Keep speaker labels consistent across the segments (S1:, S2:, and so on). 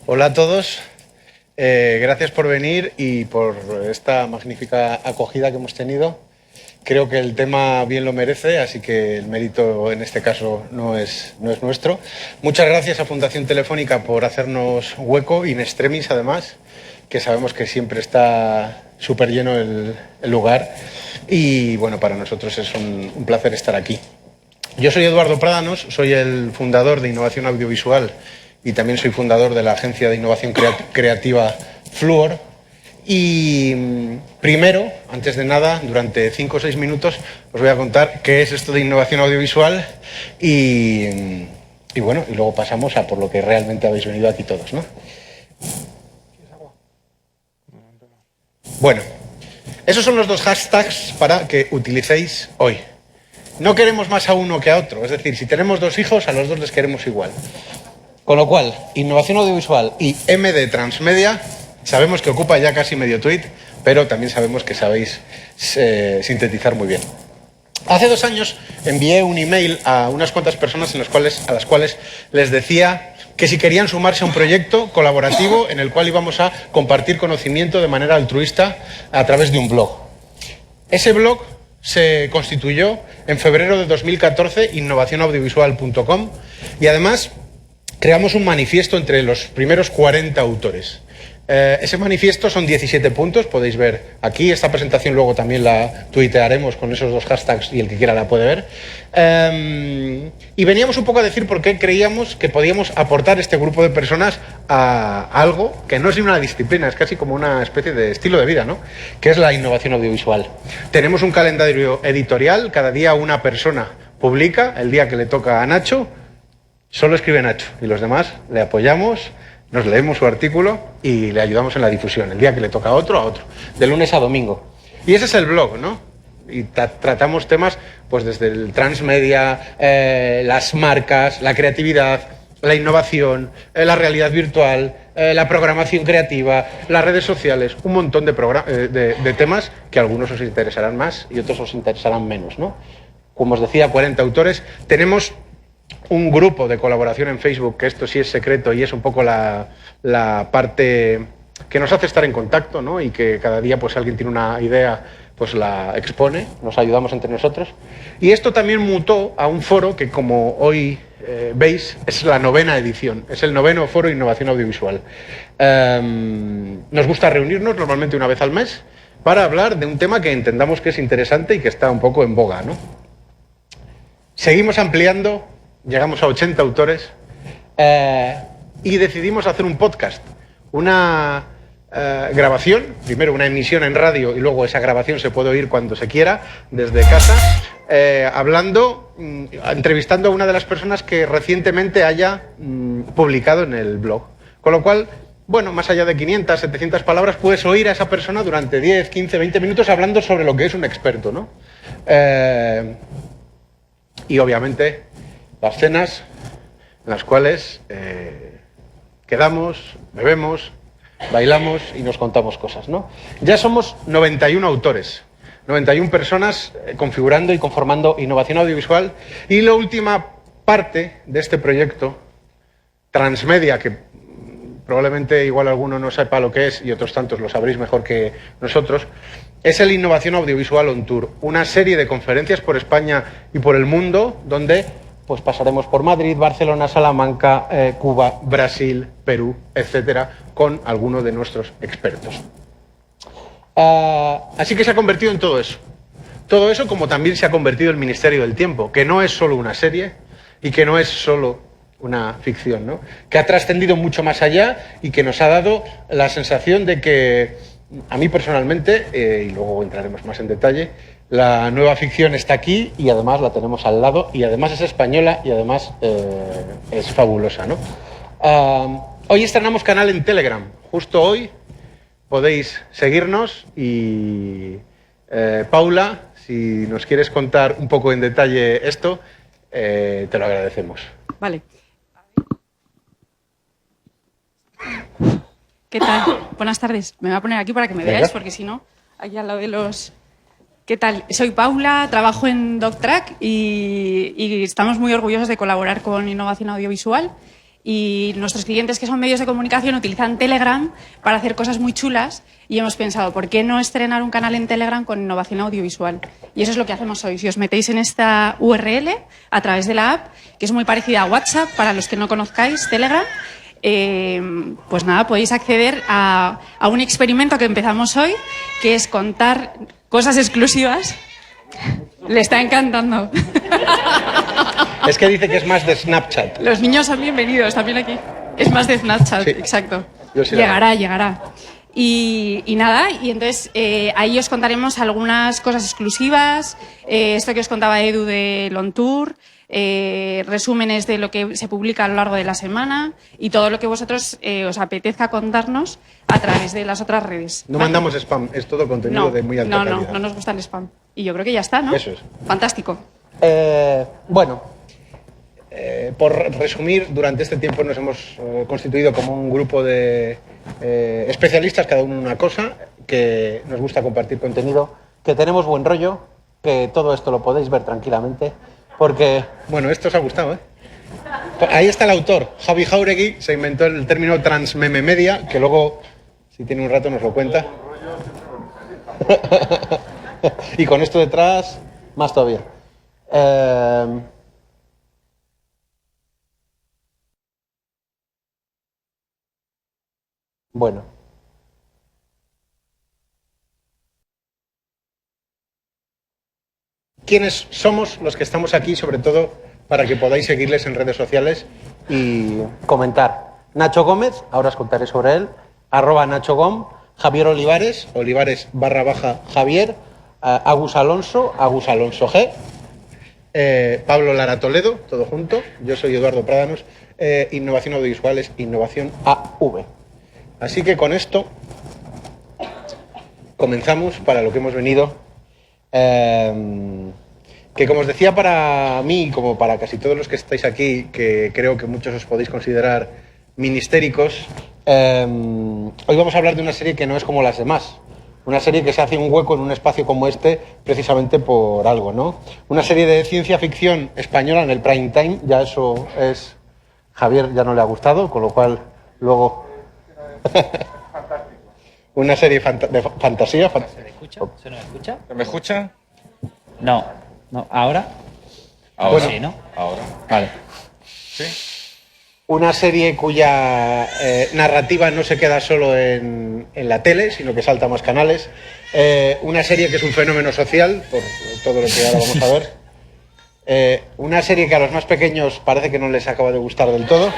S1: Hola a todos, gracias por venir y por esta magnífica acogida que hemos tenido. Creo que el tema bien lo merece, así que el mérito en este caso no es nuestro. Muchas gracias a Fundación Telefónica por hacernos hueco, in extremis además, que sabemos que siempre está súper lleno el lugar. Y bueno, para nosotros es un placer estar aquí. Yo soy Eduardo Prádanos, soy el fundador de Innovación Audiovisual y también soy fundador de la agencia de innovación creativa Fluor. Y primero, antes de nada, durante 5 o 6 minutos, os voy a contar qué es esto de innovación audiovisual y bueno, y luego pasamos a por lo que realmente habéis venido aquí todos, ¿no? Bueno, esos son los 2 hashtags para que utilicéis hoy. No queremos más a uno que a otro, es decir, si tenemos 2 hijos, a los 2 les queremos igual. Con lo cual, innovación audiovisual y M de transmedia, sabemos que ocupa ya casi medio tuit, pero también sabemos que sabéis sintetizar muy bien. Hace 2 años envié un email a unas cuantas personas a las cuales les decía que si querían sumarse a un proyecto colaborativo en el cual íbamos a compartir conocimiento de manera altruista a través de un blog. Ese blog se constituyó en febrero de 2014, innovacionaudiovisual.com, y además creamos un manifiesto entre los primeros 40 autores. Ese manifiesto son 17 puntos, podéis ver aquí. Esta presentación luego también la tuitearemos con esos 2 hashtags y el que quiera la puede ver. Y veníamos un poco a decir por qué creíamos que podíamos aportar este grupo de personas a algo que no es una disciplina, es casi como una especie de estilo de vida, ¿no? Que es la innovación audiovisual. Tenemos un calendario editorial, cada día una persona publica, el día que le toca a Nacho, solo escribe Nacho y los demás le apoyamos, nos leemos su artículo y le ayudamos en la difusión. El día que le toca a otro, de lunes a domingo. Y ese es el blog, ¿no? Y tratamos temas pues desde el transmedia, las marcas, la creatividad, la innovación, la realidad virtual, la programación creativa, las redes sociales, un montón de temas que a algunos os interesarán más y otros os interesarán menos, ¿no? Como os decía, 40 autores. Tenemos un grupo de colaboración en Facebook, que esto sí es secreto y es un poco la parte que nos hace estar en contacto, ¿no? Y que cada día, pues si alguien tiene una idea, pues la expone, nos ayudamos entre nosotros. Y esto también mutó a un foro que, como hoy veis, es la 9ª edición, es el 9º Foro de Innovación Audiovisual. Nos gusta reunirnos normalmente una vez al mes para hablar de un tema que entendamos que es interesante y que está un poco en boga, ¿no? Seguimos ampliando. Llegamos a 80 autores y decidimos hacer un podcast, una grabación, primero una emisión en radio y luego esa grabación se puede oír cuando se quiera, desde casa, entrevistando a una de las personas que recientemente haya publicado en el blog. Con lo cual, bueno, más allá de 500, 700 palabras, puedes oír a esa persona durante 10, 15, 20 minutos hablando sobre lo que es un experto, ¿no? Y obviamente las cenas en las cuales quedamos, bebemos, bailamos y nos contamos cosas, ¿no? Ya somos 91 autores, 91 personas configurando y conformando innovación audiovisual. Y la última parte de este proyecto, transmedia, que probablemente igual alguno no sepa lo que es y otros tantos lo sabréis mejor que nosotros, es el Innovación Audiovisual On Tour, una serie de conferencias por España y por el mundo donde pues pasaremos por Madrid, Barcelona, Salamanca, Cuba, Brasil, Perú, etcétera, con algunos de nuestros expertos. Así que se ha convertido en todo eso. Todo eso, como también se ha convertido el Ministerio del Tiempo, que no es solo una serie y que no es solo una ficción, ¿no? Que ha trascendido mucho más allá y que nos ha dado la sensación de que, a mí personalmente, y luego entraremos más en detalle, la nueva ficción está aquí y además la tenemos al lado y además es española y además es fabulosa, ¿no? Hoy estrenamos canal en Telegram. Justo hoy podéis seguirnos y Paula, si nos quieres contar un poco en detalle esto, te lo agradecemos.
S2: Vale. ¿Qué tal? Buenas tardes. Me voy a poner aquí para que me veáis, porque si no, aquí al lado de los... ¿Qué tal? Soy Paula, trabajo en DocTrack y estamos muy orgullosos de colaborar con Innovación Audiovisual y nuestros clientes que son medios de comunicación utilizan Telegram para hacer cosas muy chulas y hemos pensado, ¿por qué no estrenar un canal en Telegram con innovación audiovisual? Y eso es lo que hacemos hoy. Si os metéis en esta URL a través de la app, que es muy parecida a WhatsApp, para los que no conozcáis Telegram, pues nada, podéis acceder a un experimento que empezamos hoy, que es contar cosas exclusivas. Le está encantando.
S1: Es que dice que es más de Snapchat.
S2: Los niños son bienvenidos también aquí. Es más de Snapchat,
S1: Sí.
S2: exacto.
S1: Yo sí
S2: Llegará. Y nada, y entonces ahí os contaremos algunas cosas exclusivas, esto que os contaba Edu de Long Tour, resúmenes de lo que se publica a lo largo de la semana y todo lo que vosotros os apetezca contarnos a través de las otras redes.
S1: No
S2: ¿Vale?
S1: mandamos spam, es todo contenido de muy alta calidad.
S2: No nos gusta el spam. Y yo creo que ya está, ¿no?
S1: Eso es.
S2: Fantástico.
S1: Bueno, por resumir, durante este tiempo nos hemos constituido como un grupo de especialistas, cada uno en una cosa, que nos gusta compartir contenido, que tenemos buen rollo, que todo esto lo podéis ver tranquilamente, porque, bueno, esto os ha gustado, ¿eh? Ahí está el autor, Javi Jauregui, se inventó el término transmememedia, que luego, si tiene un rato, nos lo cuenta. Y con esto detrás, más todavía. Bueno. ¿Quiénes somos los que estamos aquí, sobre todo para que podáis seguirles en redes sociales y comentar? Nacho Gómez, ahora os contaré sobre él, @NachoGom, Javier Olivares, Olivares_Javier, Agus Alonso G, Pablo Lara Toledo, todo junto, yo soy Eduardo Prádanos, Innovación Audiovisual es Innovación AV. Así que con esto comenzamos para lo que hemos venido, que como os decía, para mí, como para casi todos los que estáis aquí, que creo que muchos os podéis considerar ministéricos, hoy vamos a hablar de una serie que no es como las demás. Una serie que se hace un hueco en un espacio como este precisamente por algo, ¿no? Una serie de ciencia ficción española en el prime time, ya eso es... Javier ya no le ha gustado, con lo cual luego... Una serie de fantasía.
S3: ¿Se me escucha? ¿Se nos escucha?
S4: ¿Se me escucha?
S3: No. ¿Ahora?
S4: Ahora.
S3: Bueno, sí, ¿no?
S4: Ahora.
S3: Vale.
S4: ¿Sí?
S1: Una serie cuya narrativa no se queda solo en la tele, sino que salta a más canales. Una serie que es un fenómeno social, por todo lo que ahora vamos a ver. Una serie que a los más pequeños parece que no les acaba de gustar del todo,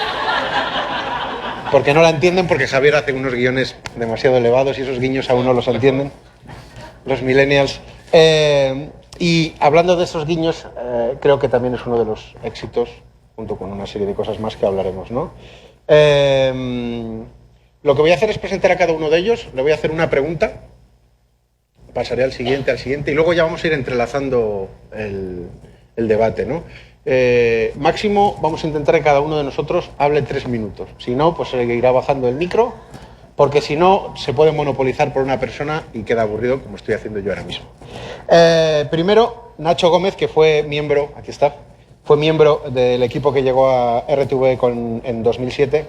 S1: porque no la entienden, porque Javier hace unos guiones demasiado elevados y esos guiños aún no los entienden los millennials. Y hablando de esos guiños, creo que también es uno de los éxitos, junto con una serie de cosas más que hablaremos, ¿no? Lo que voy a hacer es presentar a cada uno de ellos, le voy a hacer una pregunta, pasaré al siguiente, y luego ya vamos a ir entrelazando el debate, ¿no? Máximo, vamos a intentar que cada uno de nosotros hable 3 minutos. Si no, pues se irá bajando el micro, porque si no, se puede monopolizar por una persona y queda aburrido, como estoy haciendo yo ahora mismo. Primero, Nacho Gómez, que fue miembro, aquí está, fue miembro del equipo que llegó a RTV en 2007,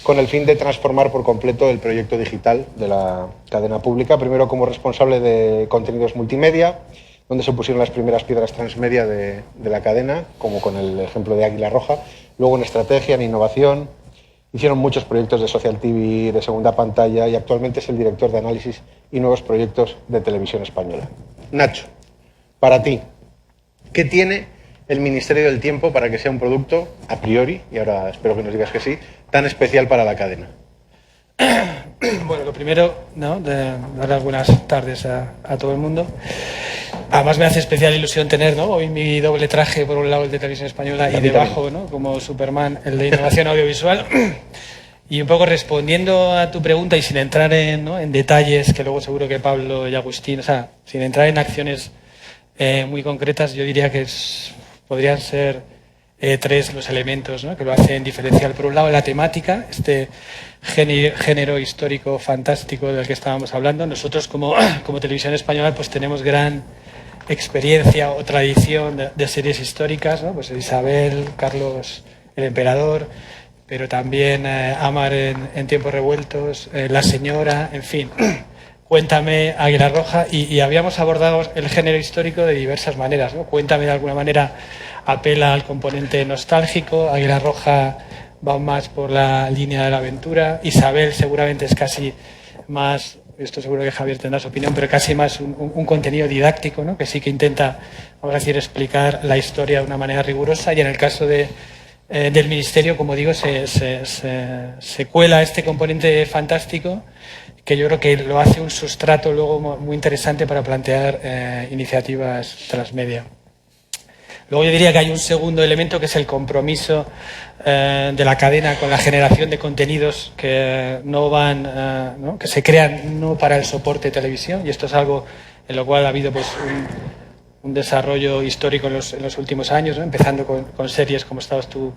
S1: con el fin de transformar por completo el proyecto digital de la cadena pública, primero como responsable de contenidos multimedia, donde se pusieron las primeras piedras transmedia de la cadena, como con el ejemplo de Águila Roja, luego en estrategia, en innovación, hicieron muchos proyectos de Social TV, de segunda pantalla, y actualmente es el director de análisis y nuevos proyectos de televisión española. Nacho, para ti, ¿qué tiene el Ministerio del Tiempo para que sea un producto, a priori, y ahora espero que nos digas que sí, tan especial para la cadena?
S5: Bueno, lo primero, ¿no?, de darle algunas tardes a todo el mundo. Además me hace especial ilusión tener, ¿no?, hoy mi doble traje, por un lado el de Televisión Española y debajo, ¿no?, como Superman, el de Innovación Audiovisual. Y un poco respondiendo a tu pregunta y sin entrar en detalles, que luego seguro que Pablo y Agustín, o sea, sin entrar en acciones muy concretas, yo diría que podrían ser 3 los elementos, ¿no?, que lo hacen diferencial. Por un lado, la temática, este género histórico fantástico del que estábamos hablando. Nosotros como Televisión Española pues tenemos gran experiencia o tradición de series históricas, ¿no? Pues Isabel, Carlos el Emperador, pero también Amar en tiempos revueltos, La señora, en fin. Cuéntame, Águila Roja, y habíamos abordado el género histórico de diversas maneras, ¿no? Cuéntame de alguna manera apela al componente nostálgico, Águila Roja va más por la línea de la aventura, Isabel seguramente es casi más, esto seguro que Javier tendrá su opinión, pero casi más un contenido didáctico, ¿no? Que sí que intenta, vamos a decir, explicar la historia de una manera rigurosa, y en el caso del Ministerio, como digo, se cuela este componente fantástico, que yo creo que lo hace un sustrato luego muy interesante para plantear iniciativas transmedia. Luego yo diría que hay un segundo elemento, que es el compromiso de la cadena con la generación de contenidos que no van, ¿no? Que se crean no para el soporte de televisión, y esto es algo en lo cual ha habido pues un desarrollo histórico en los últimos años, ¿no? Empezando con series como estabas tú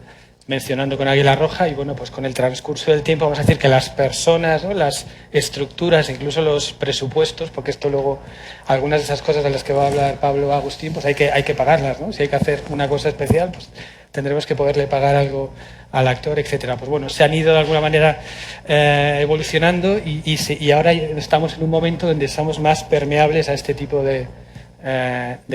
S5: mencionando con Águila Roja, y bueno, pues con el transcurso del tiempo vamos a decir que las personas, ¿no? Las estructuras, incluso los presupuestos, porque esto luego, algunas de esas cosas de las que va a hablar Pablo Agustín, pues hay que pagarlas, ¿no? Si hay que hacer una cosa especial, pues tendremos que poderle pagar algo al actor, etcétera. Pues bueno, se han ido de alguna manera evolucionando y ahora estamos en un momento donde estamos más permeables a este tipo de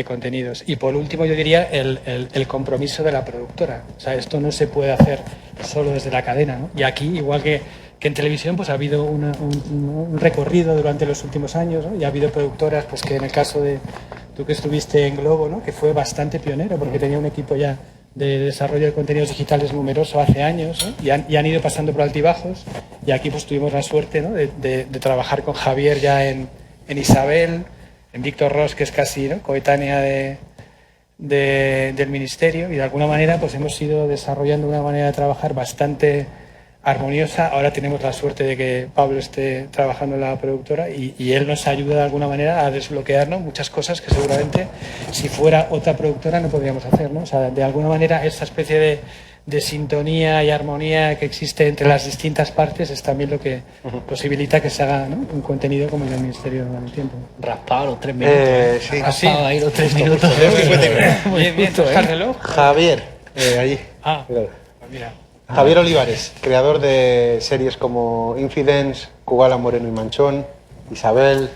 S5: contenidos. Y por último yo diría el compromiso de la productora. O sea, esto no se puede hacer solo desde la cadena, ¿no? Y aquí, igual que en televisión, pues ha habido un recorrido durante los últimos años, ¿no? Y ha habido productoras, pues que en el caso de tú que estuviste en Globo, ¿no? Que fue bastante pionero porque tenía un equipo ya de desarrollo de contenidos digitales numeroso hace años, ¿no? y han ido pasando por altibajos, y aquí pues tuvimos la suerte, ¿no? de trabajar con Javier ya en Isabel, en Víctor Ros, que es casi, ¿no? Coetánea del Ministerio, y de alguna manera pues hemos ido desarrollando una manera de trabajar bastante armoniosa. Ahora tenemos la suerte de que Pablo esté trabajando en la productora y él nos ayuda de alguna manera a desbloquear, ¿no? Muchas cosas que seguramente si fuera otra productora no podríamos hacer, ¿no? O sea, de alguna manera esta especie de sintonía y armonía que existe entre las distintas partes es también lo que posibilita que se haga, ¿no? Un contenido como el del Ministerio del Tiempo.
S3: Raspado los 3 minutos.
S1: Sí.
S3: Raspado ahí los 3 minutos.
S5: Bien, bien, ¿está el reloj?
S1: Javier, allí.
S5: Pues mira.
S1: Javier Olivares, creador de series como Infidence, Cubala, Moreno y Manchón, Isabel,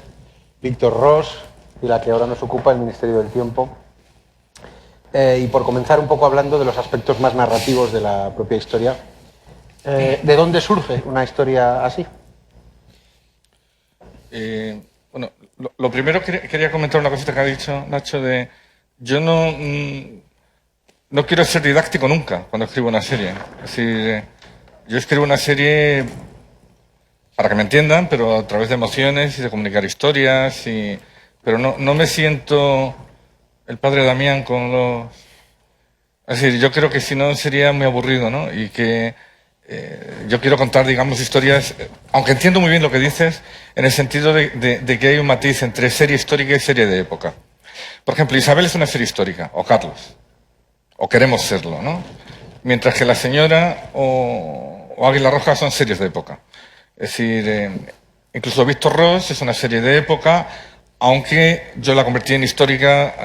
S1: Víctor Ros y la que ahora nos ocupa, el Ministerio del Tiempo. Y por comenzar un poco hablando de los aspectos más narrativos de la propia historia, ¿de dónde surge una historia así?
S4: Bueno, lo primero quería comentar una cosita que ha dicho Nacho de yo no quiero ser didáctico nunca cuando escribo una serie. Es decir, yo escribo una serie para que me entiendan, pero a través de emociones y de comunicar historias, pero no me siento el padre Damián con los... Es decir, yo creo que si no sería muy aburrido, ¿no? Y que yo quiero contar, digamos, historias, aunque entiendo muy bien lo que dices, en el sentido de que hay un matiz entre serie histórica y serie de época. Por ejemplo, Isabel es una serie histórica, o Carlos, o queremos serlo, ¿no? Mientras que La señora o Águila Roja son series de época. Es decir, incluso Víctor Ros es una serie de época, aunque yo la convertí en histórica,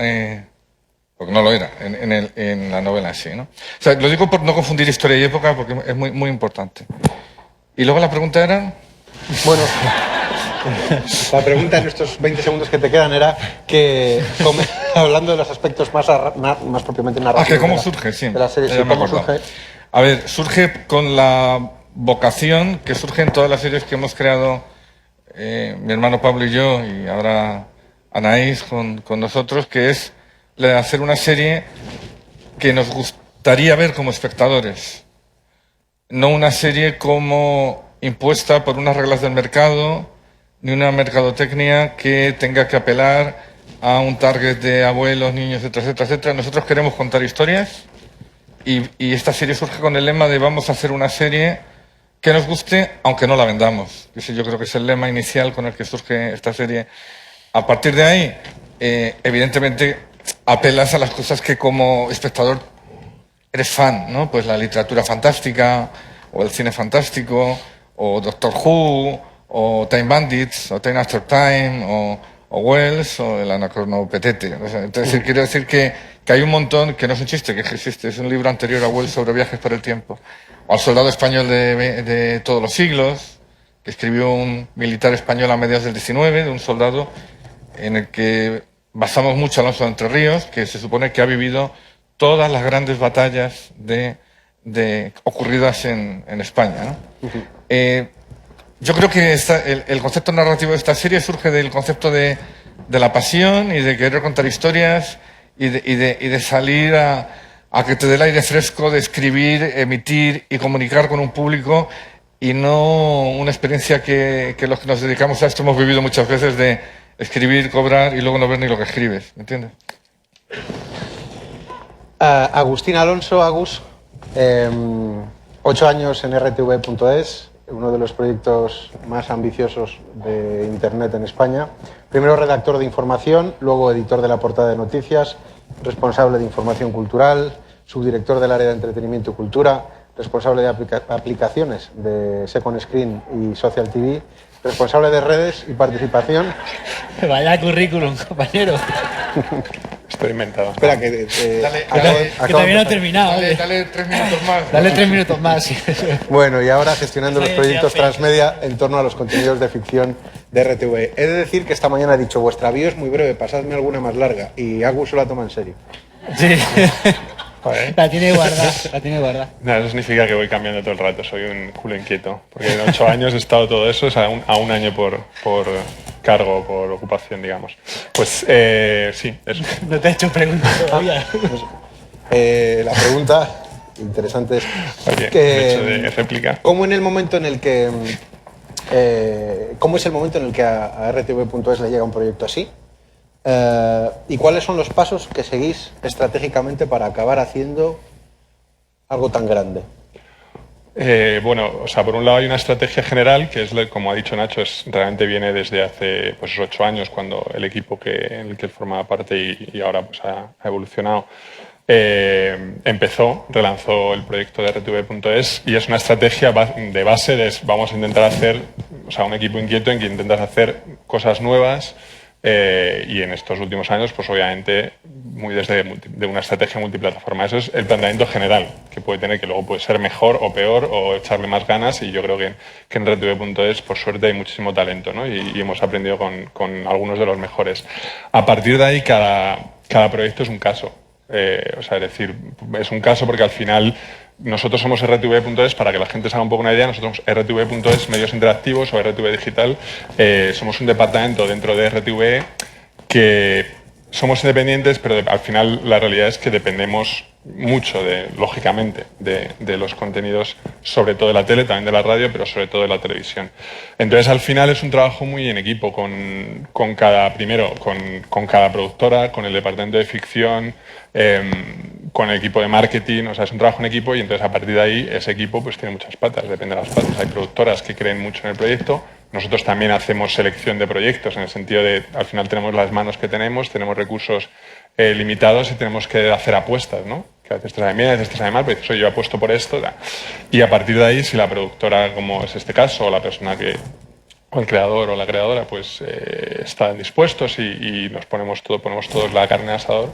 S4: porque no lo era, en la novela en sí, ¿no? O sea, lo digo por no confundir historia y época, porque es muy, muy importante. Y luego la pregunta era...
S1: Bueno, la pregunta en estos 20 segundos que te quedan era que, hablando de los aspectos más propiamente narrativos...
S4: que cómo surge, sí.
S1: De la serie, sí, ¿cómo surge?
S4: A ver, surge con la vocación que surge en todas las series que hemos creado mi hermano Pablo y yo, y ahora Anaís con nosotros, que es la de hacer una serie que nos gustaría ver como espectadores. No una serie como impuesta por unas reglas del mercado, ni una mercadotecnia que tenga que apelar a un target de abuelos, niños, etcétera, etcétera, etcétera. Nosotros queremos contar historias y esta serie surge con el lema de vamos a hacer una serie que nos guste, aunque no la vendamos. Ese yo creo que es el lema inicial con el que surge esta serie. A partir de ahí, evidentemente, apelas a las cosas que como espectador eres fan, ¿no? Pues la literatura fantástica, o el cine fantástico, o Doctor Who, o Time Bandits, o Time After Time, o Wells o el Anacronopetete. O sea, entonces quiero decir que hay un montón, que no es un chiste, que existe. Es un libro anterior a Wells sobre viajes por el tiempo. O al soldado español de todos los siglos, que escribió un militar español a mediados del 19, de un soldado en el que basamos mucho a Alonso de Entre Ríos, que se supone que ha vivido todas las grandes batallas ocurridas en España, ¿no? Yo creo que el concepto narrativo de esta serie surge del concepto de la pasión y de querer contar historias y de salir a que te dé el aire fresco de escribir, emitir y comunicar con un público, y no una experiencia que los que nos dedicamos a esto hemos vivido muchas veces, de escribir, cobrar y luego no ver ni lo que escribes, ¿me entiendes?
S1: Agustín Alonso, Agus, 8 años en RTV.es, uno de los proyectos más ambiciosos de Internet en España. Primero redactor de información, luego editor de la portada de noticias, responsable de información cultural, subdirector del área de entretenimiento y cultura, responsable de aplicaciones de Second Screen y Social TV, responsable de redes y participación.
S3: Vaya currículum, compañero.
S6: Estoy inventado.
S1: Espera, que
S3: Que todavía no he terminado.
S4: Dale 3 minutos más.
S3: Dale 3 minutos más. Sí.
S1: Bueno, y ahora gestionando los
S3: Sí,
S1: proyectos
S3: ya sé.
S1: transmedia en torno a los contenidos de ficción de RTV. He de decir que esta mañana he dicho, vuestra bio es muy breve, pasadme alguna más larga. Y Agus se la toma en serio.
S3: Sí.
S6: Joder.
S3: La tiene guardada.
S6: Nada, eso significa que voy cambiando todo el rato, soy un culo inquieto. Porque en 8 años he estado todo eso, es a un año por cargo, por ocupación, digamos. Pues sí, eso.
S3: No te he hecho preguntas todavía.
S1: La pregunta interesante es
S6: Oye,
S1: que,
S6: hecho de réplica.
S1: ¿cómo es el momento en el que a RTV.es le llega un proyecto así? ¿Y cuáles son los pasos que seguís estratégicamente para acabar haciendo algo tan grande?
S6: Bueno, o sea, por un lado hay una estrategia general que es, como ha dicho Nacho, realmente viene desde hace 8 años, cuando el equipo en el que él formaba parte y ahora pues ha evolucionado, relanzó el proyecto de RTV.es, y es una estrategia de base vamos a intentar hacer, o sea, un equipo inquieto en que intentas hacer cosas nuevas. Y en estos últimos años, pues obviamente, muy desde de una estrategia multiplataforma. Eso es el planteamiento general que puede tener, que luego puede ser mejor o peor o echarle más ganas, y yo creo que en RTV.es, por suerte, hay muchísimo talento, ¿no? Y hemos aprendido con algunos de los mejores. A partir de ahí, cada proyecto es un caso. O sea, es decir, es un caso porque al final nosotros somos RTV.es, para que la gente se haga un poco una idea. Nosotros somos RTV.es Medios Interactivos o RTV Digital. Somos un departamento dentro de RTV que somos independientes, pero al final la realidad es que dependemos mucho, lógicamente, de los contenidos, sobre todo de la tele, también de la radio, pero sobre todo de la televisión. Entonces, al final es un trabajo muy en equipo, con cada productora, con el departamento de ficción, con el equipo de marketing. O sea, es un trabajo en equipo, y entonces a partir de ahí ese equipo pues tiene muchas patas, depende de las patas. Hay productoras que creen mucho en el proyecto. Nosotros también hacemos selección de proyectos, en el sentido de, al final tenemos las manos que tenemos recursos limitados y tenemos que hacer apuestas, ¿no? Que a veces te sale bien, a veces te sale mal, pero dices, oye, yo apuesto por esto. Y a partir de ahí, si la productora, como es este caso, o la persona o el creador o la creadora, pues están dispuestos y ponemos todos la carne al asador,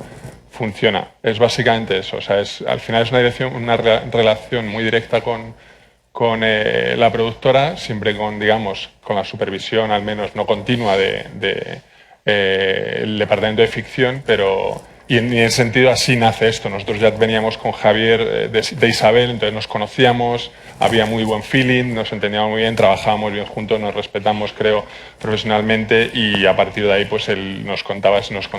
S6: funciona. Es básicamente eso. O sea, al final es una relación muy directa con la productora, siempre con la supervisión, al menos no continua, el departamento de ficción, y en ese sentido así nace esto. Nosotros ya veníamos con Javier de Isabel, entonces nos conocíamos, había muy buen feeling, nos entendíamos muy bien, trabajábamos bien juntos, nos respetamos, creo, profesionalmente, y a partir de ahí pues él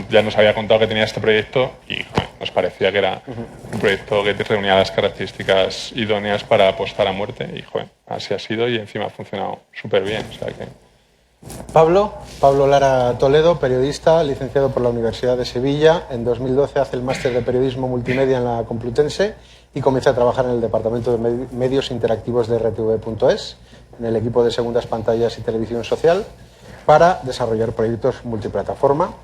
S6: ya nos había contado que tenía este proyecto, y nos parecía que era un proyecto que reunía las características idóneas para apostar a muerte, y así ha sido, y encima ha funcionado súper bien. O sea que...
S1: Pablo Lara Toledo, periodista, licenciado por la Universidad de Sevilla. En 2012 hace el máster de periodismo multimedia en la Complutense y comienza a trabajar en el departamento de medios interactivos de RTV.es, en el equipo de segundas pantallas y televisión social, para desarrollar proyectos multiplataforma.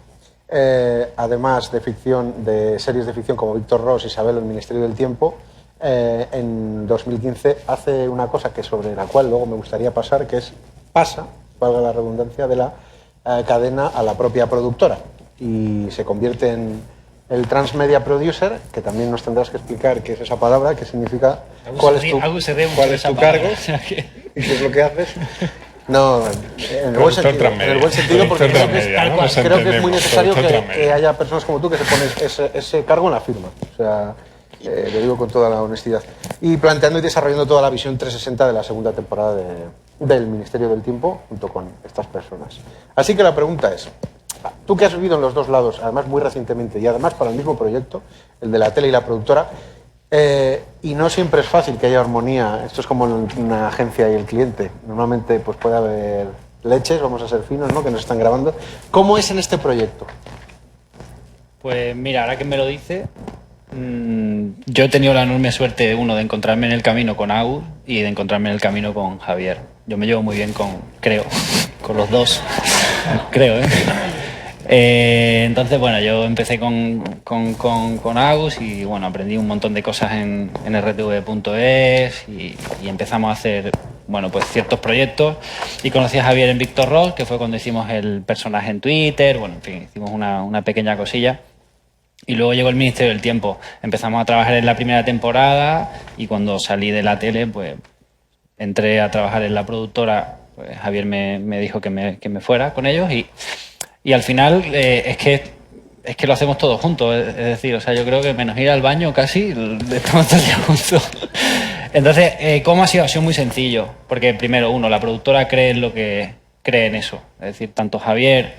S1: Además de series de ficción como Víctor Ros, Isabel o El Ministerio del Tiempo, en 2015 hace una cosa sobre la cual luego me gustaría pasar, que es valga la redundancia, de la cadena a la propia productora y se convierte en el Transmedia Producer, que también nos tendrás que explicar qué es esa palabra, qué significa, cuál es tu cargo y qué es lo que haces. No, en el buen sentido, porque creo que es muy necesario que haya personas como tú que se ponen ese cargo en la firma. O sea, lo digo con toda la honestidad. Y planteando y desarrollando toda la visión 360 de la segunda temporada del Ministerio del Tiempo, junto con estas personas. Así que la pregunta es, tú que has vivido en los dos lados, además muy recientemente, y además para el mismo proyecto, el de la tele y la productora, y no siempre es fácil que haya armonía. Esto es como en una agencia y el cliente. Normalmente pues puede haber leches, vamos a ser finos, ¿no?, que nos están grabando. ¿Cómo es en este proyecto?
S3: Pues mira, ahora que me lo dice, yo he tenido la enorme suerte, de encontrarme en el camino con Agus y de encontrarme en el camino con Javier. Yo me llevo muy bien con los dos, creo, entonces, bueno, yo empecé con Agus y, bueno, aprendí un montón de cosas en rtv.es y empezamos a hacer, bueno, pues ciertos proyectos, y conocí a Javier en Víctor Ross, que fue cuando hicimos el personaje en Twitter, bueno, en fin, hicimos una pequeña cosilla. Y luego llegó el Ministerio del Tiempo. Empezamos a trabajar en la primera temporada y cuando salí de la tele, pues entré a trabajar en la productora. Pues Javier me dijo que me fuera con ellos y al final es que lo hacemos todos juntos. Es decir, o sea, yo creo que menos ir al baño casi estamos todo el día juntos. Entonces, ¿cómo ha sido? Ha sido muy sencillo. Porque primero, la productora cree en eso. Es decir, tanto Javier,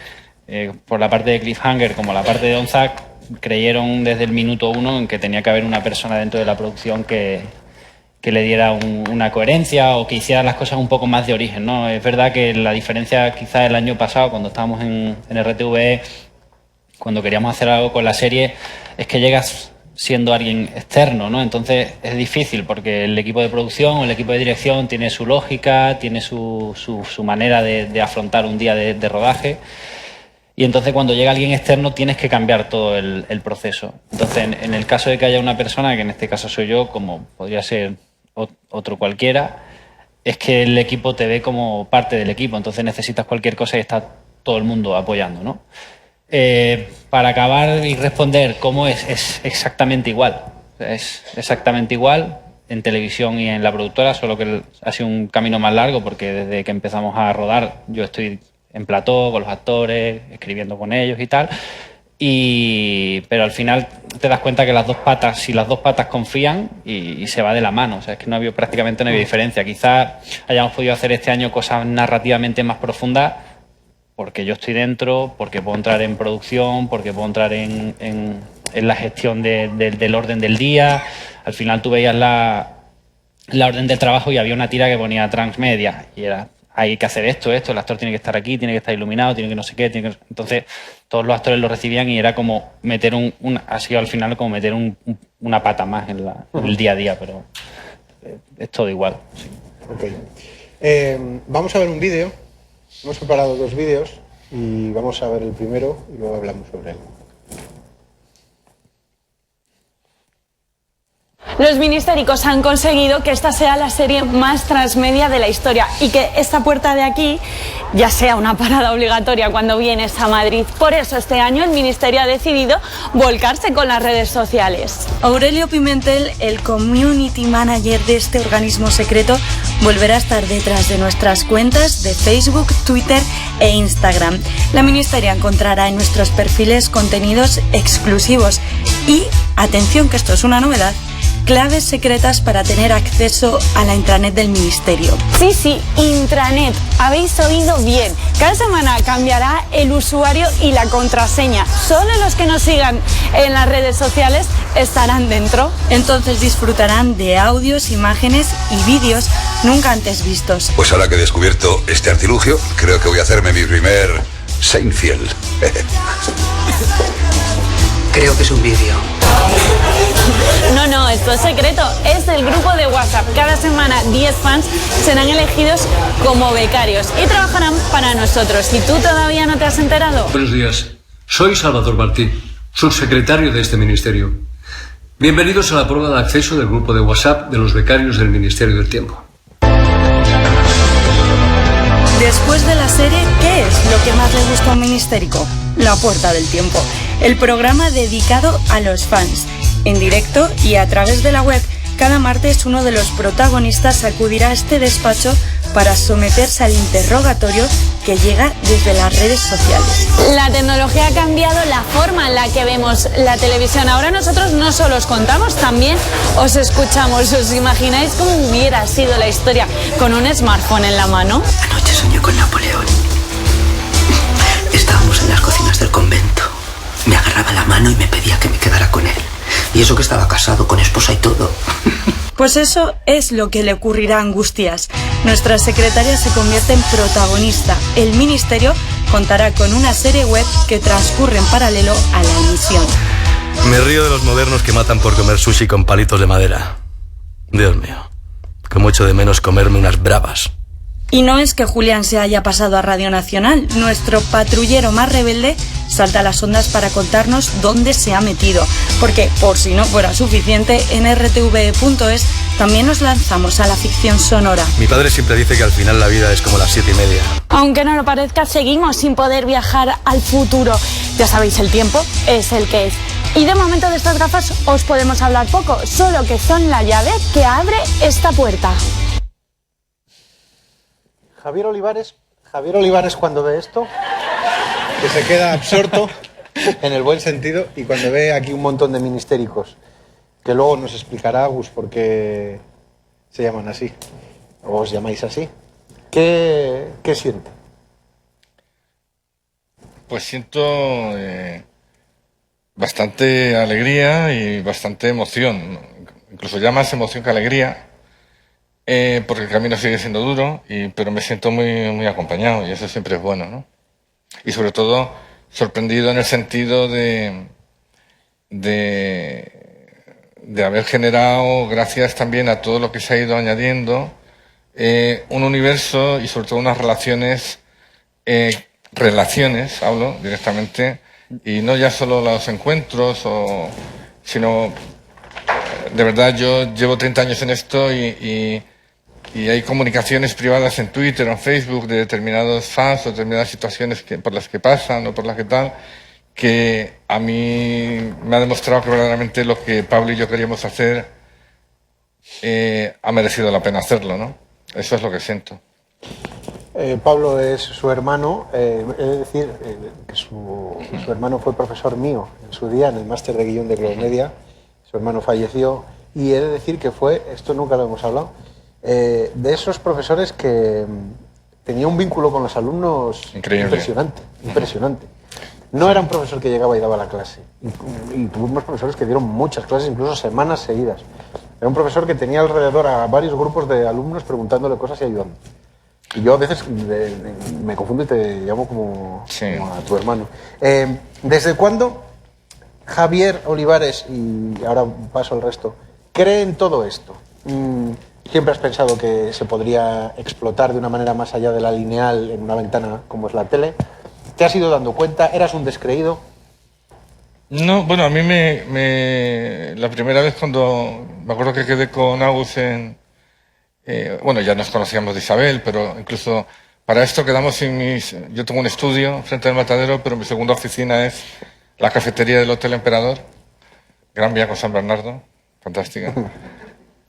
S3: por la parte de Cliffhanger como la parte de OnZac, creyeron desde el minuto 1 en que tenía que haber una persona dentro de la producción que le diera una coherencia o que hiciera las cosas un poco más de origen, ¿no? Es verdad que la diferencia quizás el año pasado, cuando estábamos en RTV, cuando queríamos hacer algo con la serie, es que llegas siendo alguien externo, ¿no? Entonces es difícil porque el equipo de producción o el equipo de dirección tiene su lógica, tiene su manera de afrontar un día de rodaje. Y entonces cuando llega alguien externo tienes que cambiar todo el proceso. Entonces en el caso de que haya una persona, que en este caso soy yo, como podría ser otro cualquiera, es que el equipo te ve como parte del equipo. Entonces necesitas cualquier cosa y está todo el mundo apoyando, ¿no? Para acabar y responder cómo es exactamente igual. Es exactamente igual en televisión y en la productora, solo que ha sido un camino más largo porque desde que empezamos a rodar yo estoy en plató con los actores, escribiendo con ellos y tal, pero al final te das cuenta que si las dos patas confían y se va de la mano, o sea, es que prácticamente no había diferencia. Quizás hayamos podido hacer este año cosas narrativamente más profundas porque yo estoy dentro, porque puedo entrar en producción, porque puedo entrar en la gestión del orden del día. Al final tú veías la orden del trabajo y había una tira que ponía Transmedia y era: hay que hacer esto, el actor tiene que estar aquí, tiene que estar iluminado, tiene que no sé qué, Entonces todos los actores lo recibían y era como meter ha sido al final como meter una pata más en el día a día, pero es todo igual. Sí.
S1: Ok. Vamos a ver un vídeo. Hemos preparado 2 vídeos y vamos a ver el primero y luego hablamos sobre él.
S7: Los ministéricos han conseguido que esta sea la serie más transmedia de la historia y que esta puerta de aquí ya sea una parada obligatoria cuando vienes a Madrid. Por eso este año el Ministerio ha decidido volcarse con las redes sociales.
S8: Aurelio Pimentel, el community manager de este organismo secreto, volverá a estar detrás de nuestras cuentas de Facebook, Twitter e Instagram. La Ministeria encontrará en nuestros perfiles contenidos exclusivos y, atención que esto es una novedad, claves secretas para tener acceso a la intranet del Ministerio.
S7: Sí, intranet. Habéis oído bien. Cada semana cambiará el usuario y la contraseña. Solo los que nos sigan en las redes sociales estarán dentro.
S8: Entonces disfrutarán de audios, imágenes y vídeos nunca antes vistos.
S9: Pues ahora que he descubierto este artilugio, creo que voy a hacerme mi primer Seinfeld.
S10: Creo que es un vídeo.
S7: No, esto es secreto. Es del grupo de WhatsApp. Cada semana 10 fans serán elegidos como becarios y trabajarán para nosotros. ¿Y tú todavía no te has enterado?
S11: Buenos días. Soy Salvador Martí, subsecretario de este ministerio. Bienvenidos a la prueba de acceso del grupo de WhatsApp de los becarios del Ministerio del Tiempo.
S8: Después de la serie, ¿qué es lo que más le gusta a un ministérico? La Puerta del Tiempo, el programa dedicado a los fans. En directo y a través de la web, cada martes uno de los protagonistas acudirá a este despacho para someterse al interrogatorio que llega desde las redes sociales.
S7: La tecnología ha cambiado la forma en la que vemos la televisión. Ahora nosotros no solo os contamos, también os escuchamos. ¿Os imagináis cómo hubiera sido la historia con un smartphone en la mano?
S10: Anoche soñé con Napoleón. Estábamos en las cocinas del convento. Me agarraba la mano y me pedía que me quedara con él. Y eso que estaba casado, con esposa y todo.
S8: Pues eso es lo que le ocurrirá a Angustias. Nuestra secretaria se convierte en protagonista. El ministerio contará con una serie web que transcurre en paralelo a la emisión.
S12: Me río de los modernos que matan por comer sushi con palitos de madera. Dios mío, cómo echo de menos comerme unas bravas.
S8: Y no es que Julián se haya pasado a Radio Nacional. Nuestro patrullero más rebelde salta a las ondas para contarnos dónde se ha metido. Porque, por si no fuera suficiente, en rtv.es también nos lanzamos a la ficción sonora.
S12: Mi padre siempre dice que al final la vida es como las 7:30.
S7: Aunque no lo parezca, seguimos sin poder viajar al futuro. Ya sabéis, el tiempo es el que es. Y de momento de estas gafas os podemos hablar poco, solo que son la llave que abre esta puerta.
S1: Javier Olivares cuando ve esto, que se queda absorto en el buen sentido, y cuando ve aquí un montón de ministéricos, que luego nos explicará Agus por qué se llaman así, o os llamáis así, ¿qué siente?
S4: Pues siento bastante alegría y bastante emoción, incluso ya más emoción que alegría. Porque el camino sigue siendo duro, pero me siento muy acompañado y eso siempre es bueno, ¿no? Y sobre todo sorprendido en el sentido de haber generado, gracias también a todo lo que se ha ido añadiendo, un universo y sobre todo unas relaciones, hablo directamente, y no ya solo los encuentros, sino, de verdad, yo llevo 30 años en esto y hay comunicaciones privadas en Twitter o en Facebook de determinados fans o determinadas situaciones por las que pasan o por las que tal, que a mí me ha demostrado que verdaderamente lo que Pablo y yo queríamos hacer ha merecido la pena hacerlo, ¿no? Eso es lo que siento.
S1: Pablo es su hermano, he de decir que su hermano fue profesor mío en su día en el máster de guión de Globomedia. Su hermano falleció y he de decir que fue, esto nunca lo hemos hablado, de esos profesores que tenía un vínculo con los alumnos impresionante. No era un profesor que llegaba y daba la clase. Y tuvimos profesores que dieron muchas clases, incluso semanas seguidas. Era un profesor que tenía alrededor a varios grupos de alumnos preguntándole cosas y ayudando. Y yo a veces me confundo y te llamo como a tu hermano. ¿Desde cuándo Javier Olivares, y ahora paso al resto, cree en todo esto? ¿Siempre has pensado que se podría explotar de una manera más allá de la lineal en una ventana como es la tele? ¿Te has ido dando cuenta? ¿Eras un descreído?
S4: No, bueno, a mí la primera vez cuando me acuerdo que quedé con Agus bueno, ya nos conocíamos de Isabel, pero incluso para esto quedamos yo tengo un estudio frente al Matadero, pero mi segunda oficina es la cafetería del Hotel Emperador, Gran Vía con San Bernardo, fantástica.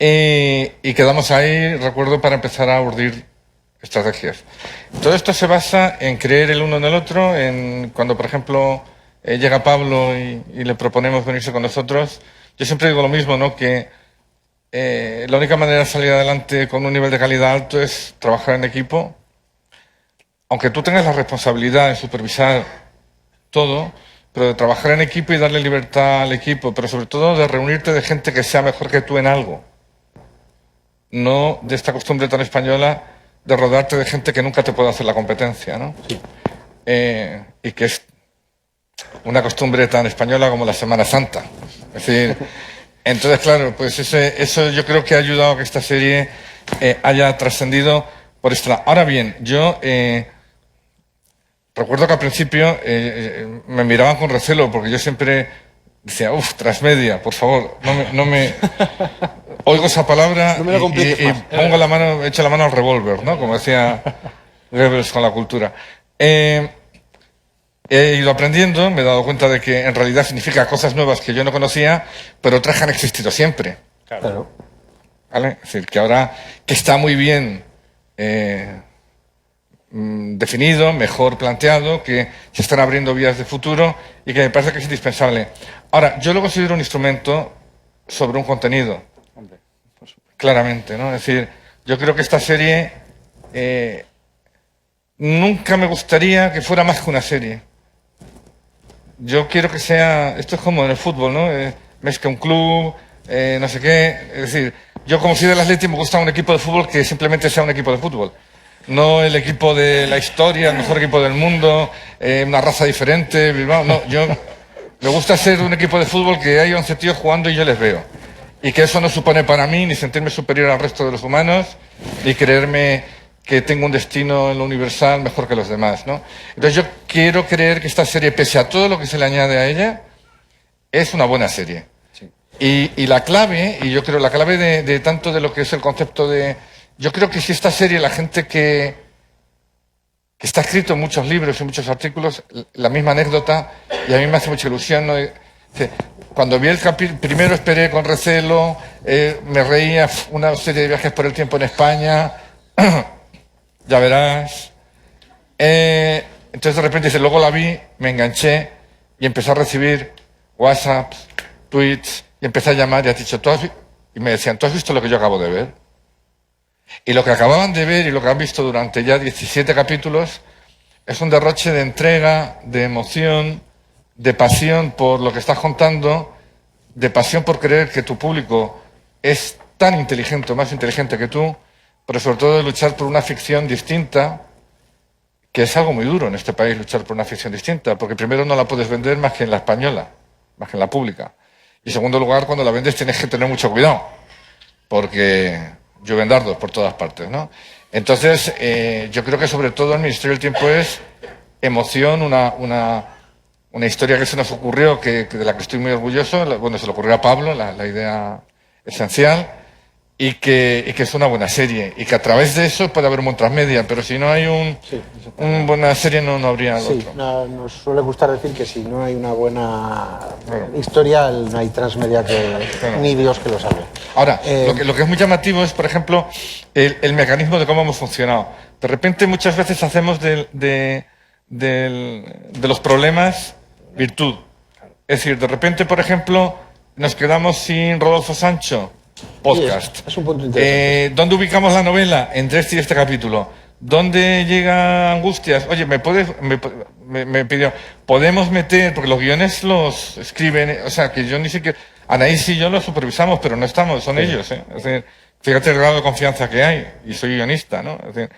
S4: Y quedamos ahí, recuerdo, para empezar a urdir estrategias. Todo esto se basa en creer el uno en el otro, cuando, por ejemplo, llega Pablo y le proponemos venirse con nosotros. Yo siempre digo lo mismo, ¿no? Que la única manera de salir adelante con un nivel de calidad alto es trabajar en equipo. Aunque tú tengas la responsabilidad de supervisar todo, pero de trabajar en equipo y darle libertad al equipo, pero sobre todo de reunirte de gente que sea mejor que tú en algo. No de esta costumbre tan española de rodarte de gente que nunca te puede hacer la competencia, ¿no? Sí. Y que es una costumbre tan española como la Semana Santa. Es decir, entonces, claro, pues eso yo creo que ha ayudado a que esta serie haya trascendido por esta. Ahora bien, yo recuerdo que al principio me miraban con recelo porque yo siempre decía, Transmedia, por favor, no me oigo esa palabra y pongo la mano, echo la mano al revólver, ¿no? Como decía Goebbels con la cultura. He ido aprendiendo, me he dado cuenta de que en realidad significa cosas nuevas que yo no conocía, pero otras que han existido siempre.
S1: Claro.
S4: ¿Vale? Es decir, que ahora que está muy bien definido, mejor planteado, que se están abriendo vías de futuro y que me parece que es indispensable. Ahora, yo lo considero un instrumento sobre un contenido. Claramente, ¿no? Es decir, yo creo que esta serie nunca me gustaría que fuera más que una serie. Yo quiero que sea, esto es como en el fútbol, ¿no? Más que un club, no sé qué. Es decir, yo como soy del Atleti me gusta un equipo de fútbol que simplemente sea un equipo de fútbol. No el equipo de la historia, el mejor equipo del mundo, una raza diferente, Bilbao. No, yo me gusta ser un equipo de fútbol que hay 11 tíos jugando y yo les veo. Y que eso no supone para mí ni sentirme superior al resto de los humanos, ni creerme que tengo un destino en lo universal mejor que los demás, ¿no? Entonces yo quiero creer que esta serie, pese a todo lo que se le añade a ella, es una buena serie. Sí. Y la clave, y yo creo la clave de tanto de lo que es el concepto de... Yo creo que si esta serie, la gente que está escrito en muchos libros y muchos artículos, la misma anécdota, y a mí me hace mucha ilusión, ¿no? Cuando vi el capítulo, primero esperé con recelo, me reía, una serie de viajes por el tiempo en España, ya verás. Entonces de repente dice, luego la vi, me enganché y empecé a recibir WhatsApp, tweets, y empecé a llamar y y me decían, ¿tú has visto lo que yo acabo de ver? Y lo que acababan de ver y lo que han visto durante ya 17 capítulos es un derroche de entrega, de emoción, de pasión por lo que estás contando, de pasión por creer que tu público es tan inteligente o más inteligente que tú, pero sobre todo de luchar por una ficción distinta, que es algo muy duro en este país, luchar por una ficción distinta, porque primero no la puedes vender más que en la española, más que en la pública. Y en segundo lugar, cuando la vendes tienes que tener mucho cuidado, porque llueven dardos por todas partes, ¿no? Entonces, yo creo que sobre todo el Ministerio del Tiempo es emoción, una historia que se nos ocurrió, de la que estoy muy orgulloso, bueno, se le ocurrió a Pablo, la idea esencial, y que es una buena serie, y que a través de eso puede haber un buen transmedia, pero si no hay una buena serie no habría lo otro.
S1: Nos suele gustar decir que si no hay una buena historia, no hay transmedia ni Dios que lo salve.
S4: Ahora, lo que es muy llamativo es, por ejemplo, el mecanismo de cómo hemos funcionado. De repente muchas veces hacemos de los problemas virtud. Es decir, de repente, por ejemplo, nos quedamos sin Rodolfo Sancho, podcast.
S1: Sí, es un punto interesante.
S4: ¿Dónde ubicamos la novela? Entre este y este capítulo. ¿Dónde llega Angustias? Oye, me pidió, podemos meter, porque los guiones los escriben, o sea, que yo ni siquiera, Anaís y yo los supervisamos, pero no estamos, son ellos, ¿eh? Es decir, fíjate el grado de confianza que hay, y soy guionista, ¿no? Es decir,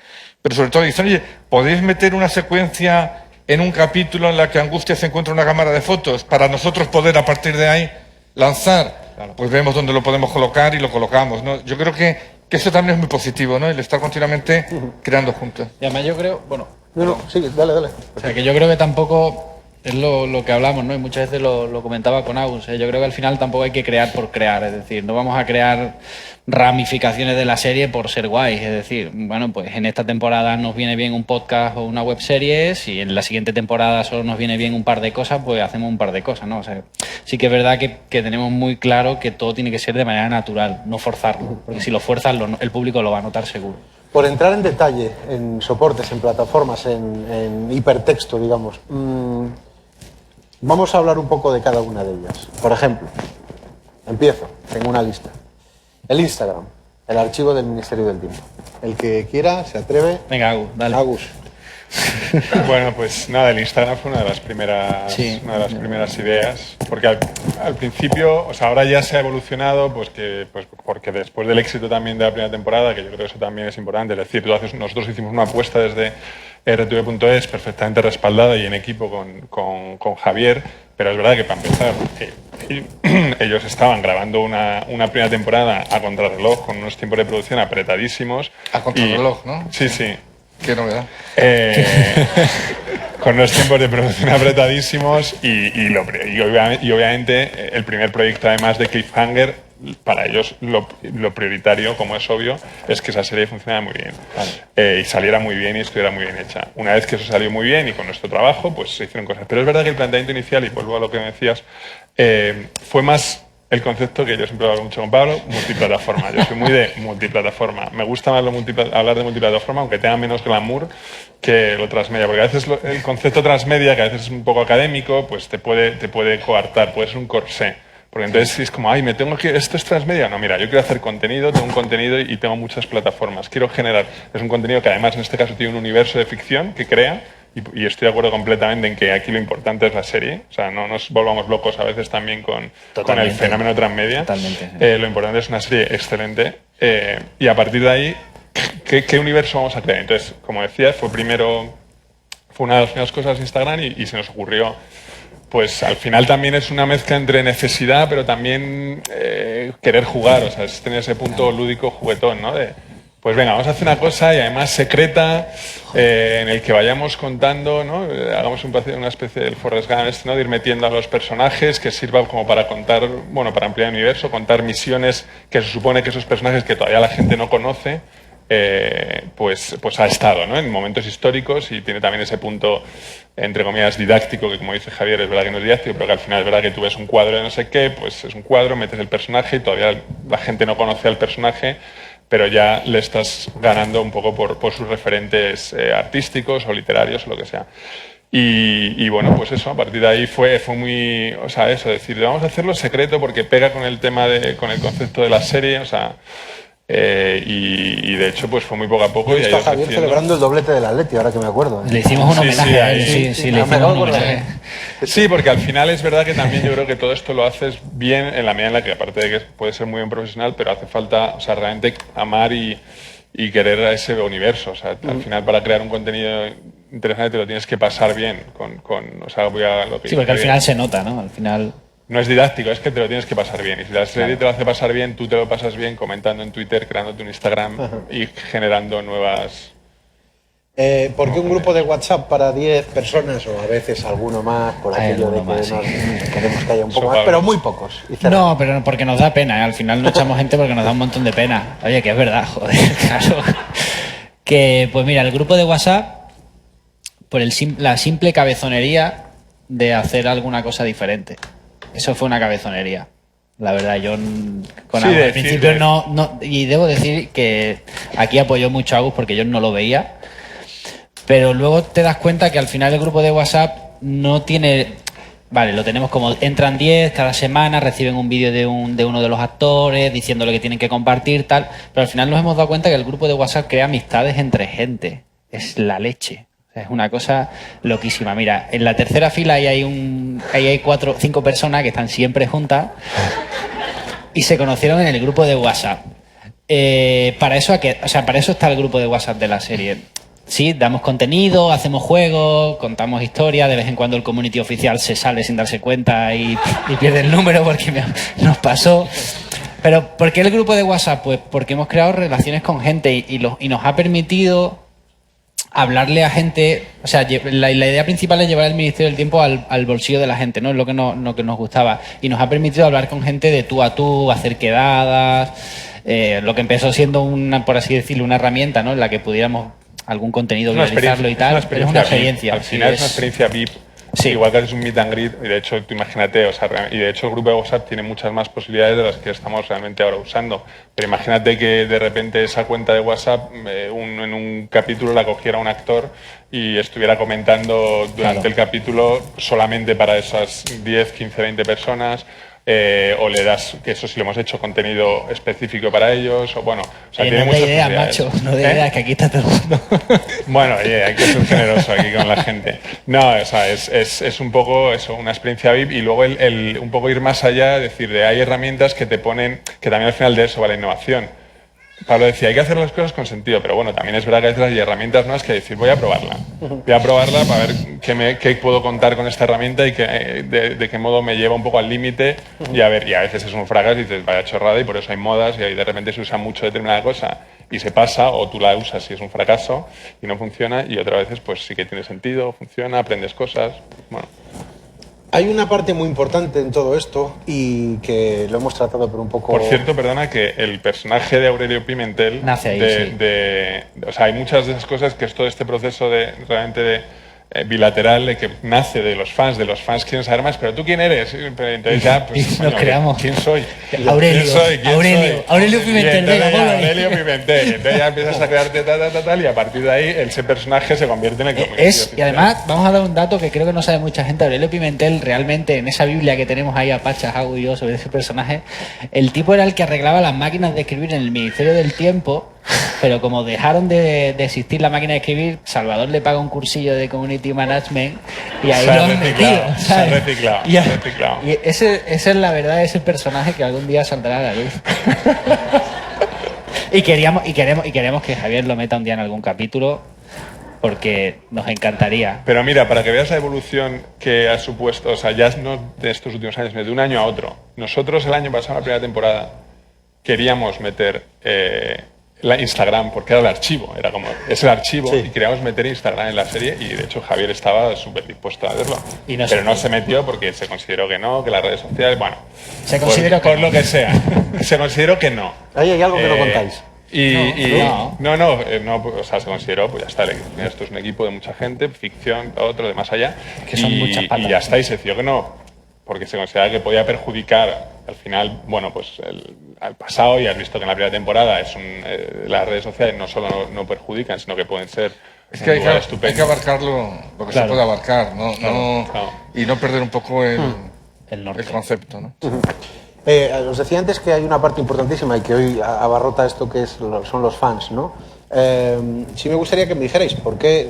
S4: pero sobre todo dicen, oye, ¿podéis meter una secuencia en un capítulo en la que Angustias se encuentra una cámara de fotos para nosotros poder a partir de ahí lanzar? Claro. Pues vemos dónde lo podemos colocar y lo colocamos, ¿no? Yo creo que eso también es muy positivo, ¿no? El estar continuamente creando juntos.
S3: Y además yo creo, bueno...
S1: sí, dale.
S3: O sea, que yo creo que tampoco es lo que hablamos, ¿no? Y muchas veces lo comentaba con Agus. Yo creo que al final tampoco hay que crear por crear, es decir, no vamos a crear ramificaciones de la serie por ser guays, es decir, bueno, pues en esta temporada nos viene bien un podcast o una webserie, si en la siguiente temporada solo nos viene bien un par de cosas, pues hacemos un par de cosas, ¿no? O sea, sí que es verdad que tenemos muy claro que todo tiene que ser de manera natural, no forzarlo, porque si lo fuerzas el público lo va a notar seguro.
S1: Por entrar en detalle en soportes, en plataformas, en hipertexto, digamos, vamos a hablar un poco de cada una de ellas. Por ejemplo, empiezo, tengo una lista. El Instagram, el archivo del Ministerio del Tiempo. El que quiera, se atreve.
S3: Venga, Agus, dale.
S1: Agus.
S6: Bueno, pues nada, el Instagram fue una de las primeras ideas, porque al principio, o sea, ahora ya se ha evolucionado, porque después del éxito también de la primera temporada, que yo creo que eso también es importante, es decir, nosotros hicimos una apuesta desde RTV.es perfectamente respaldada y en equipo con Javier, pero es verdad que para empezar, ellos estaban grabando una primera temporada a contrarreloj, con unos tiempos de producción apretadísimos.
S4: A contrarreloj, ¿no?
S6: Sí, sí.
S4: Qué novedad.
S6: Con unos tiempos de producción apretadísimos y obviamente el primer proyecto además de Cliffhanger para ellos lo prioritario, como es obvio, es que esa serie funcionara muy bien. Y saliera muy bien y estuviera muy bien hecha. Una vez que eso salió muy bien y con nuestro trabajo, pues se hicieron cosas. Pero es verdad que el planteamiento inicial, y vuelvo a lo que me decías, fue más el concepto que yo siempre hablo mucho con Pablo, multiplataforma. Yo soy muy de multiplataforma. Me gusta más hablar de multiplataforma, aunque tenga menos glamour que lo transmedia. Porque a veces el concepto transmedia, que a veces es un poco académico, pues te puede coartar, puede ser un corsé. Porque entonces es como, ay, esto es transmedia. No, mira, yo quiero hacer contenido, tengo un contenido y tengo muchas plataformas. Quiero generar, es un contenido que además en este caso tiene un universo de ficción que crea. Y estoy de acuerdo completamente en que aquí lo importante es la serie. O sea, no nos volvamos locos a veces también con el fenómeno transmedia.
S3: Totalmente.
S6: Lo importante es una serie excelente. Y a partir de ahí, ¿qué universo vamos a crear? Entonces, como decía, fue una de las primeras cosas de Instagram y se nos ocurrió. Pues al final también es una mezcla entre necesidad, pero también querer jugar. O sea, es tener ese punto lúdico juguetón, ¿no? Pues venga, vamos a hacer una cosa y además secreta en el que vayamos contando, ¿no? Hagamos una especie del Forrest Gump, ¿no? De ir metiendo a los personajes que sirva como para contar, bueno, para ampliar el universo, contar misiones que se supone que esos personajes que todavía la gente no conoce, pues ha estado, ¿no? En momentos históricos y tiene también ese punto, entre comillas, didáctico, que como dice Javier, es verdad que no es didáctico, pero que al final es verdad que tú ves un cuadro de no sé qué, pues es un cuadro, metes el personaje y todavía la gente no conoce al personaje, pero ya le estás ganando un poco por sus referentes artísticos o literarios o lo que sea. Y bueno, pues eso, a partir de ahí fue muy, o sea, eso, decir, vamos a hacerlo secreto porque pega con el tema con el concepto de la serie, o sea, y de hecho pues fue muy poco a poco.
S13: Y está Javier celebrando el doblete del Atleti, ahora que me acuerdo.
S3: Le hicimos un homenaje a él, sí, le hicimos un homenaje.
S6: Sí, porque al final es verdad que también yo creo que todo esto lo haces bien en la medida en la que, aparte de que puede ser muy bien profesional, pero hace falta, o sea, realmente amar y querer a ese universo. O sea, al final para crear un contenido interesante te lo tienes que pasar bien o sea, voy a lo que
S3: sí, porque al final se nota, ¿no? Al final
S6: no es didáctico, es que te lo tienes que pasar bien. Y si la serie te lo hace pasar bien, tú te lo pasas bien comentando en Twitter, creándote un Instagram y generando nuevas...
S13: ¿Por qué un grupo de WhatsApp para 10 personas o a veces alguno más por aquello de que
S3: más,
S13: queremos que haya un poco más, pero muy pocos?
S3: No, pero porque nos da pena, ¿eh? Al final no echamos gente porque nos da un montón de pena. Oye, que es verdad, joder, claro. Que, pues mira, el grupo de WhatsApp, por la simple cabezonería de hacer alguna cosa diferente. Eso fue una cabezonería. La verdad, yo al principio no... Y debo decir que aquí apoyó mucho a Agus porque yo no lo veía. Pero luego te das cuenta que al final el grupo de WhatsApp no tiene... Vale, lo tenemos como entran 10 cada semana, reciben un vídeo de uno de los actores diciéndole que tienen que compartir, tal. Pero al final nos hemos dado cuenta que el grupo de WhatsApp crea amistades entre gente. Es la leche. Es una cosa loquísima. Mira, en la tercera fila ahí hay 4 o 5 personas que están siempre juntas y se conocieron en el grupo de WhatsApp. Para eso está el grupo de WhatsApp de la serie. Sí, damos contenido, hacemos juegos, contamos historias, de vez en cuando el community oficial se sale sin darse cuenta y pierde el número porque nos pasó. Pero ¿por qué el grupo de WhatsApp? Pues porque hemos creado relaciones con gente y nos ha permitido hablarle a gente, o sea, la idea principal es llevar el Ministerio del Tiempo al bolsillo de la gente, ¿no? Es lo que nos gustaba. Y nos ha permitido hablar con gente de tú a tú, hacer quedadas, lo que empezó siendo por así decirlo, una herramienta, ¿no? En la que pudiéramos algún contenido viralizarlo y tal, pero es una experiencia.
S6: Al final es una experiencia VIP. Sí. Igual que haces un meet and greet, y de hecho, tú imagínate, o sea, y de hecho el grupo de WhatsApp tiene muchas más posibilidades de las que estamos realmente ahora usando. Pero imagínate que de repente esa cuenta de WhatsApp, en un capítulo la cogiera un actor y estuviera comentando durante el capítulo solamente para esas 10, 15, 20 personas. O le das, que eso sí lo hemos hecho, contenido específico para ellos, o bueno, o sea, tiene muchas
S3: idea, macho, no de idea, que aquí está todo el mundo.
S6: Bueno, oye, hay que ser generoso aquí con la gente. No, o sea, es un poco eso, una experiencia VIP y luego un poco ir más allá, es decir, hay herramientas que te ponen, que también al final de eso va la innovación. Pablo decía, hay que hacer las cosas con sentido, pero bueno, también es verdad que a veces hay herramientas nuevas que decir, voy a probarla para ver qué puedo contar con esta herramienta y de qué modo me lleva un poco al límite y a veces es un fracaso y dices, vaya chorrada y por eso hay modas y ahí de repente se usa mucho determinada cosa y se pasa o tú la usas y es un fracaso y no funciona y otras veces pues sí que tiene sentido, funciona, aprendes cosas, bueno.
S13: Hay una parte muy importante en todo esto y que lo hemos tratado pero un poco...
S6: Por cierto, perdona, que el personaje de Aurelio Pimentel...
S3: Nace ahí,
S6: o sea, hay muchas de esas cosas que es todo este proceso de realmente de bilateral de que nace de los fans quieren saber más, pero ¿tú quién eres? Entonces ya, pues,
S3: nos creamos.
S6: ¿quién soy?
S3: Aurelio, Aurelio Pimentel,
S6: Aurelio Pimentel. Entonces ya empiezas a crearte tal, y a partir de ahí ese personaje se convierte en el que
S3: y además, vamos a dar un dato que creo que no sabe mucha gente. Aurelio Pimentel, realmente, en esa Biblia que tenemos ahí a Pachas, Agu y yo, sobre ese personaje, el tipo era el que arreglaba las máquinas de escribir en el Ministerio del Tiempo, pero como dejaron de existir la máquina de escribir, Salvador le paga un cursillo de Community Management y ahí lo han metido.
S6: Se ha reciclado.
S3: Y esa es la verdad, ese personaje que algún día saldrá a la luz. y queremos que Javier lo meta un día en algún capítulo, porque nos encantaría.
S6: Pero mira, para que veas la evolución que ha supuesto, o sea, ya no de estos últimos años, sino de un año a otro. Nosotros el año pasado, la primera temporada, queríamos meter la Instagram, porque era el archivo, es el archivo, y queríamos meter Instagram en la serie, y de hecho Javier estaba súper dispuesto a hacerlo, pero no se metió porque se consideró que no, que las redes sociales, bueno,
S3: se consideró
S6: por lo que sea, se consideró que no.
S13: Ahí hay algo que no contáis.
S6: No, o sea, se consideró, pues ya está, esto es un equipo de mucha gente, ficción, otro, de más allá,
S3: que son muchas patas,
S6: y ya está, y se decidió que no, porque se consideraba que podía perjudicar al final, bueno, pues al pasado, y has visto que en la primera temporada las redes sociales no solo no perjudican, sino que pueden ser
S4: es que hay que abarcar lo que se puede abarcar, y no perder un poco el concepto, ¿no?
S13: Os decía antes que hay una parte importantísima y que hoy abarrota esto que son los fans, ¿no? Sí me gustaría que me dijerais por qué,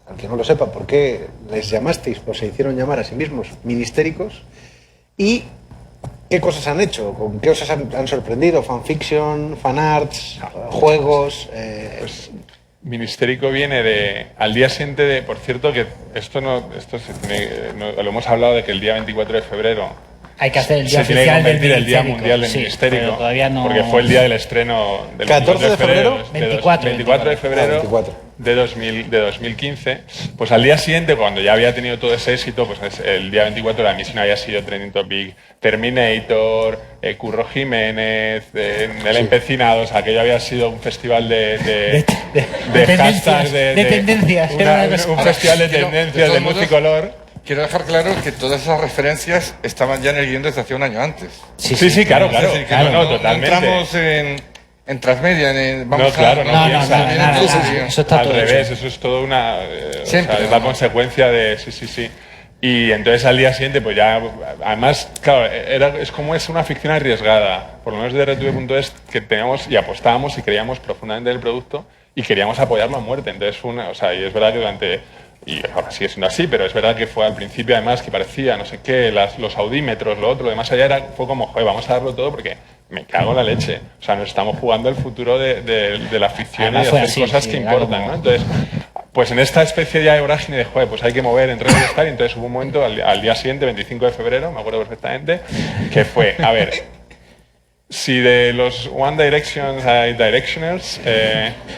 S13: al que no lo sepa, por qué les llamasteis o se hicieron llamar a sí mismos ministéricos y qué cosas han hecho, con qué os han sorprendido, fanfiction, fanarts, juegos...
S6: Pues, ministérico viene al día siguiente de... Por cierto, que lo hemos hablado de que el día 24 de febrero...
S3: Hay que hacer el día
S6: oficial
S3: del
S6: ministérico. El día mundial del ministérico,
S3: todavía no...
S6: porque fue el día del estreno del
S13: 14 de febrero,
S6: 24 de febrero de 2015. Pues al día siguiente, cuando ya había tenido todo ese éxito, pues el día 24 la misión había sido trending topic Terminator, Curro Jiménez, El Empecinado, o sea, aquello había sido un festival de hashtags,
S3: de tendencias,
S6: un festival de tendencias de multicolor.
S4: Quiero dejar claro que todas esas referencias estaban ya en el guión desde hace un año antes.
S6: Sí, claro. Totalmente.
S4: No entramos en transmedia,
S3: eso está
S6: al
S3: todo
S6: revés,
S3: hecho.
S6: eso es todo es la consecuencia de sí. Y entonces al día siguiente, pues ya, además, claro, es como es una ficción arriesgada, por lo menos de RTV.es, que teníamos y apostábamos y creíamos profundamente en el producto y queríamos apoyarlo a muerte. Entonces y es verdad que y ahora sigue siendo así, pero es verdad que fue al principio además que parecía, no sé qué, los audímetros, lo otro, lo demás allá fue como, joder, vamos a darlo todo porque me cago en la leche. O sea, nos estamos jugando el futuro de la ficción y de hacer cosas que importan, ¿no? Entonces, pues en esta especie ya de vorágine de, joder, pues hay que mover entre redes y entonces hubo un momento al día siguiente, 25 de febrero, me acuerdo perfectamente, que fue, a ver... Si de los One Direction hay Directioners,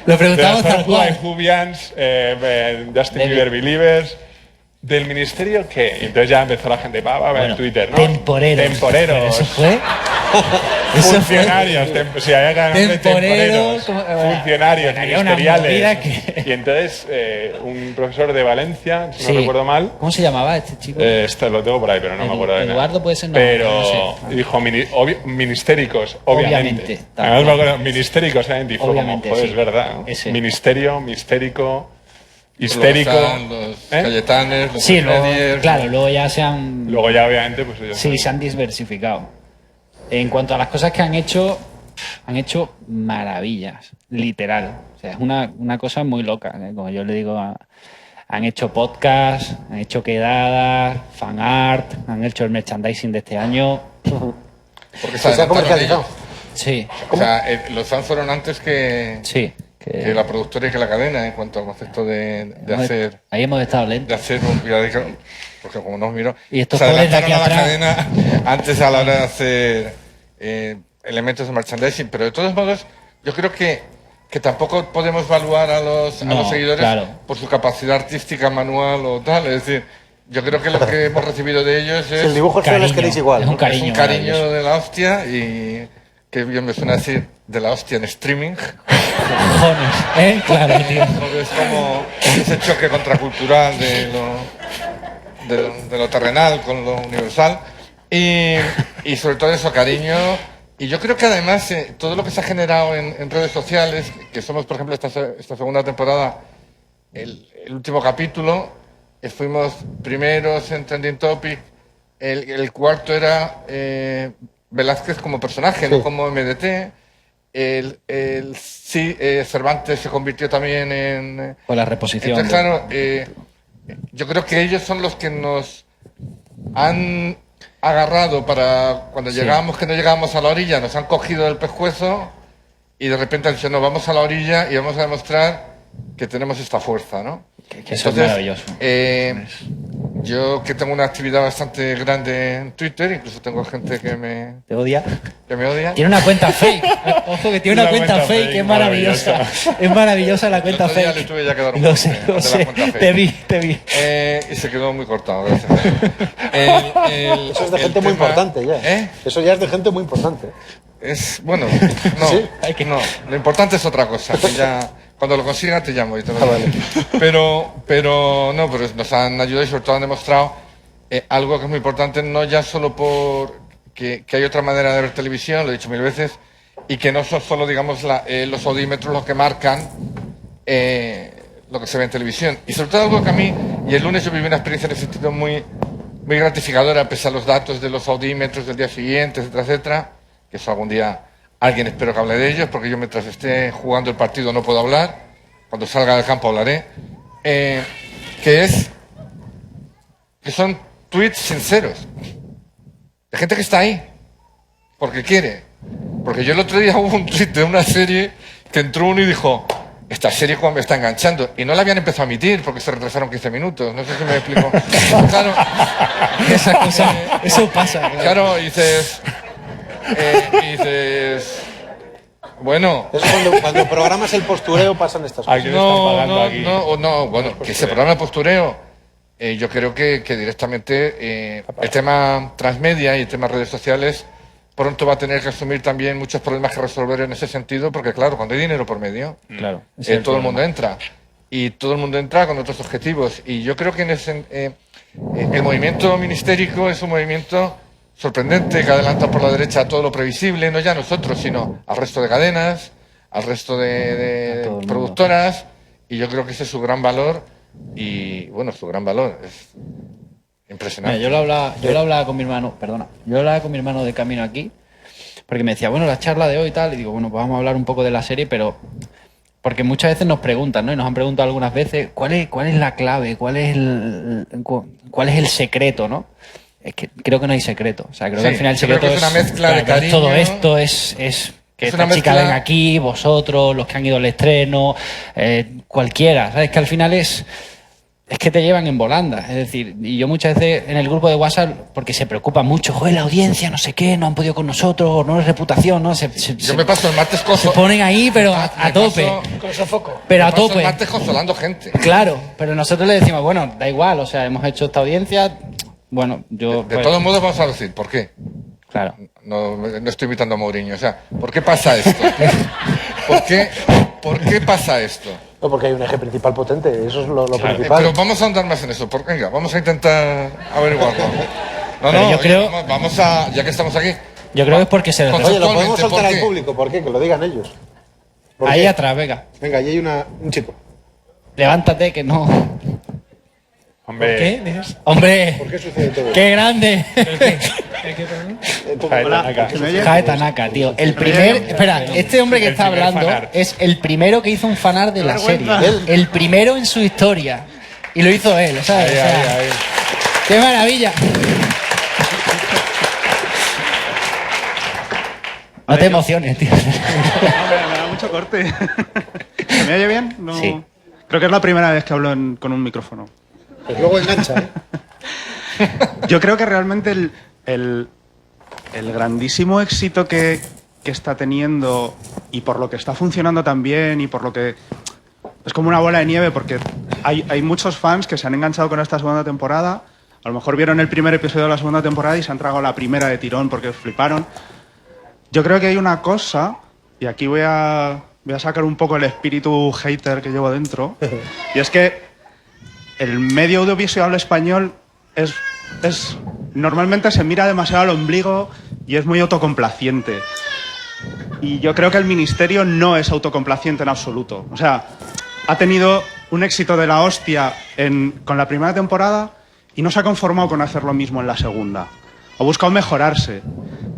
S3: lo preguntamos tal cual.
S6: Jubians, Justin Bieber Believers, del ministerio ¿qué? Y entonces ya empezó la gente en Twitter, ¿no?
S3: Temporeros.
S6: Eso
S3: fue.
S6: Funcionarios, si había que temporeros, funcionarios ministeriales. Y entonces un profesor de Valencia, si no recuerdo mal.
S3: ¿Cómo se llamaba este chico?
S6: Lo tengo por ahí, pero no me acuerdo de nada.
S3: Eduardo puede ser, no.
S6: Pero dijo ministéricos, obviamente. Además me acuerdo, ministéricos, obviamente. Y fue como, joder, es verdad. Ministerio, mistérico. Histérico,
S4: los Cayetanes, los
S3: luego ya se han...
S6: Luego ya obviamente pues
S3: se han diversificado. En cuanto a las cosas que han hecho maravillas, literal. O sea, es una cosa muy loca, como yo le digo, han hecho podcast, han hecho quedadas, fan art, han hecho el merchandising de este año.
S4: Porque se ha comercializado.
S3: Sí.
S4: O sea, los fans fueron antes que...
S3: Sí.
S4: Que la productora y que la cadena, en cuanto al concepto de hacer...
S3: Ahí hemos estado lentos.
S4: De hacer porque como nos miró...
S3: Y estos
S4: se adelantaron
S3: de aquí
S4: a la
S3: atrás.
S4: cadena antes a la hora de hacer elementos de merchandising. Pero de todos modos, yo creo que tampoco podemos evaluar a los seguidores por su capacidad artística, manual o tal. Es decir, yo creo que lo que hemos recibido de ellos es...
S13: Si el dibujo es feo, les queréis igual.
S3: Es un cariño.
S4: Es un cariño de la hostia y que bien me suena decir de la hostia en streaming.
S3: Cojones, claro, tío.
S4: Porque es como ese choque contracultural de lo terrenal con lo universal. Y sobre todo eso, cariño. Y yo creo que además todo lo que se ha generado en redes sociales, que somos, por ejemplo, esta segunda temporada, el último capítulo, fuimos primeros en Trending Topic, el cuarto era Velázquez como personaje, no como MDT. Cervantes se convirtió también en...
S3: Con la reposición.
S4: Entonces, claro, yo creo que ellos son los que nos han agarrado para cuando llegábamos, que no llegábamos a la orilla, nos han cogido del pescuezo y de repente han dicho, no, vamos a la orilla y vamos a demostrar que tenemos esta fuerza, ¿no?
S3: Que eso es maravilloso.
S4: Yo que tengo una actividad bastante grande en Twitter, incluso tengo gente que me...
S3: ¿Te odia?
S4: Que me odia.
S3: Tiene una cuenta fake. Ojo, que tiene una cuenta fake, que es maravillosa. Es maravillosa la cuenta fake.
S4: Ya le tuve ya que dar un
S3: lo sé. Te vi.
S4: Y se quedó muy cortado, gracias.
S13: Eso es de gente muy importante ya. Eso ya es de gente muy importante.
S4: Bueno, no,
S13: ¿Sí?
S4: no, lo importante es otra cosa, que ya cuando lo consiga te llamo y te lo digo.
S13: Vale.
S4: Pero nos han ayudado y sobre todo han demostrado algo que es muy importante, no ya solo por que hay otra manera de ver televisión, lo he dicho mil veces, y que no son solo, digamos, los audímetros los que marcan lo que se ve en televisión. Y sobre todo algo que a mí, y el lunes yo viví una experiencia en ese sentido muy gratificadora, pese a los datos de los audímetros del día siguiente, etcétera, etcétera, que eso algún día alguien espero que hable de ellos, porque yo mientras esté jugando el partido no puedo hablar, cuando salga del campo hablaré, que son tweets sinceros, de gente que está ahí, porque quiere. Porque yo el otro día hubo un tweet de una serie que entró uno y dijo, esta serie como me está enganchando, y no la habían empezado a emitir porque se retrasaron 15 minutos, no sé si me explico. Claro,
S3: esa cosa, eso pasa.
S4: Claro, y dices, bueno...
S13: Es cuando programas el postureo pasan estas cosas.
S4: Bueno, que ese programa de postureo, yo creo que directamente el tema transmedia y el tema redes sociales pronto va a tener que asumir también muchos problemas que resolver en ese sentido, porque claro, cuando hay dinero por medio,
S3: claro,
S4: todo el mundo entra. Y todo el mundo entra con otros objetivos. Y yo creo que el movimiento ministérico es un movimiento sorprendente que adelanta por la derecha todo lo previsible, no ya a nosotros, sino al resto de cadenas, al resto de productoras, y yo creo que ese es su gran valor, y bueno, su gran valor es impresionante.
S3: Mira, yo lo hablaba con mi hermano, yo hablaba con mi hermano de camino aquí, porque me decía, bueno, la charla de hoy y tal, y digo, bueno, pues vamos a hablar un poco de la serie, pero porque muchas veces nos preguntan, ¿no? Y nos han preguntado algunas veces, ¿cuál es la clave? ¿Cuál es el secreto, no? Es que creo que no hay secreto. O sea, creo que al final el secreto
S4: es una mezcla de cariño.
S3: Todo esto es que esta chica venga aquí, vosotros, los que han ido al estreno, cualquiera. ¿Sabes? Que al final es que te llevan en volanda. Es decir, y yo muchas veces en el grupo de WhatsApp, porque se preocupa mucho, joder, la audiencia, no sé qué, no han podido con nosotros, no es reputación, ¿no?
S4: Yo me paso el martes
S3: se ponen ahí, pero a tope.
S5: Con sofoco.
S3: Pero a tope.
S4: El martes consolando gente.
S3: Claro, pero nosotros le decimos, bueno, da igual, o sea, hemos hecho esta audiencia. Bueno, yo...
S4: De todos modos vamos a decir, ¿por qué?
S3: Claro.
S4: No estoy imitando a Mourinho, o sea, ¿por qué pasa esto? ¿Por qué pasa esto?
S13: No, porque hay un eje principal potente, eso es lo principal.
S4: Pero vamos a ahondar más en eso, venga, vamos a intentar averiguarlo.
S3: Yo creo...
S4: Vamos a, ya que estamos aquí...
S3: Yo creo que es porque se...
S13: Oye, lo podemos soltar al público, ¿por qué? Que lo digan ellos.
S3: Ahí atrás, venga.
S13: Venga, ahí hay un chico.
S3: Levántate, que no...
S6: Hombre.
S5: ¿Por qué? ¿Dices?
S3: ¡Hombre!
S13: ¿Por qué sucede todo esto?
S3: ¡Qué grande!
S6: Jae
S3: Tanaka, tío. El primer... Espera, este hombre que está hablando es el primero que hizo un fanart de la serie. El primero en su historia. Y lo hizo él, ¿sabes?
S6: Ahí.
S3: ¡Qué maravilla! No te emociones, tío.
S14: Me da mucho corte. ¿Me oye bien? No...
S3: Sí.
S14: Creo que es la primera vez que hablo con un micrófono.
S13: Pues luego engancha, ¿eh?
S14: Yo creo que realmente el grandísimo éxito que está teniendo y por lo que está funcionando tan bien y por lo que... Es como una bola de nieve porque hay muchos fans que se han enganchado con esta segunda temporada, A lo mejor vieron el primer episodio de la segunda temporada y se han tragado la primera de tirón porque os fliparon. Yo creo que hay una cosa, y aquí voy a sacar un poco el espíritu hater que llevo dentro, y es que el medio audiovisual español normalmente se mira demasiado al ombligo y es muy autocomplaciente. Y yo creo que el Ministerio no es autocomplaciente en absoluto. O sea, ha tenido un éxito de la hostia con la primera temporada y no se ha conformado con hacer lo mismo en la segunda. Ha buscado mejorarse.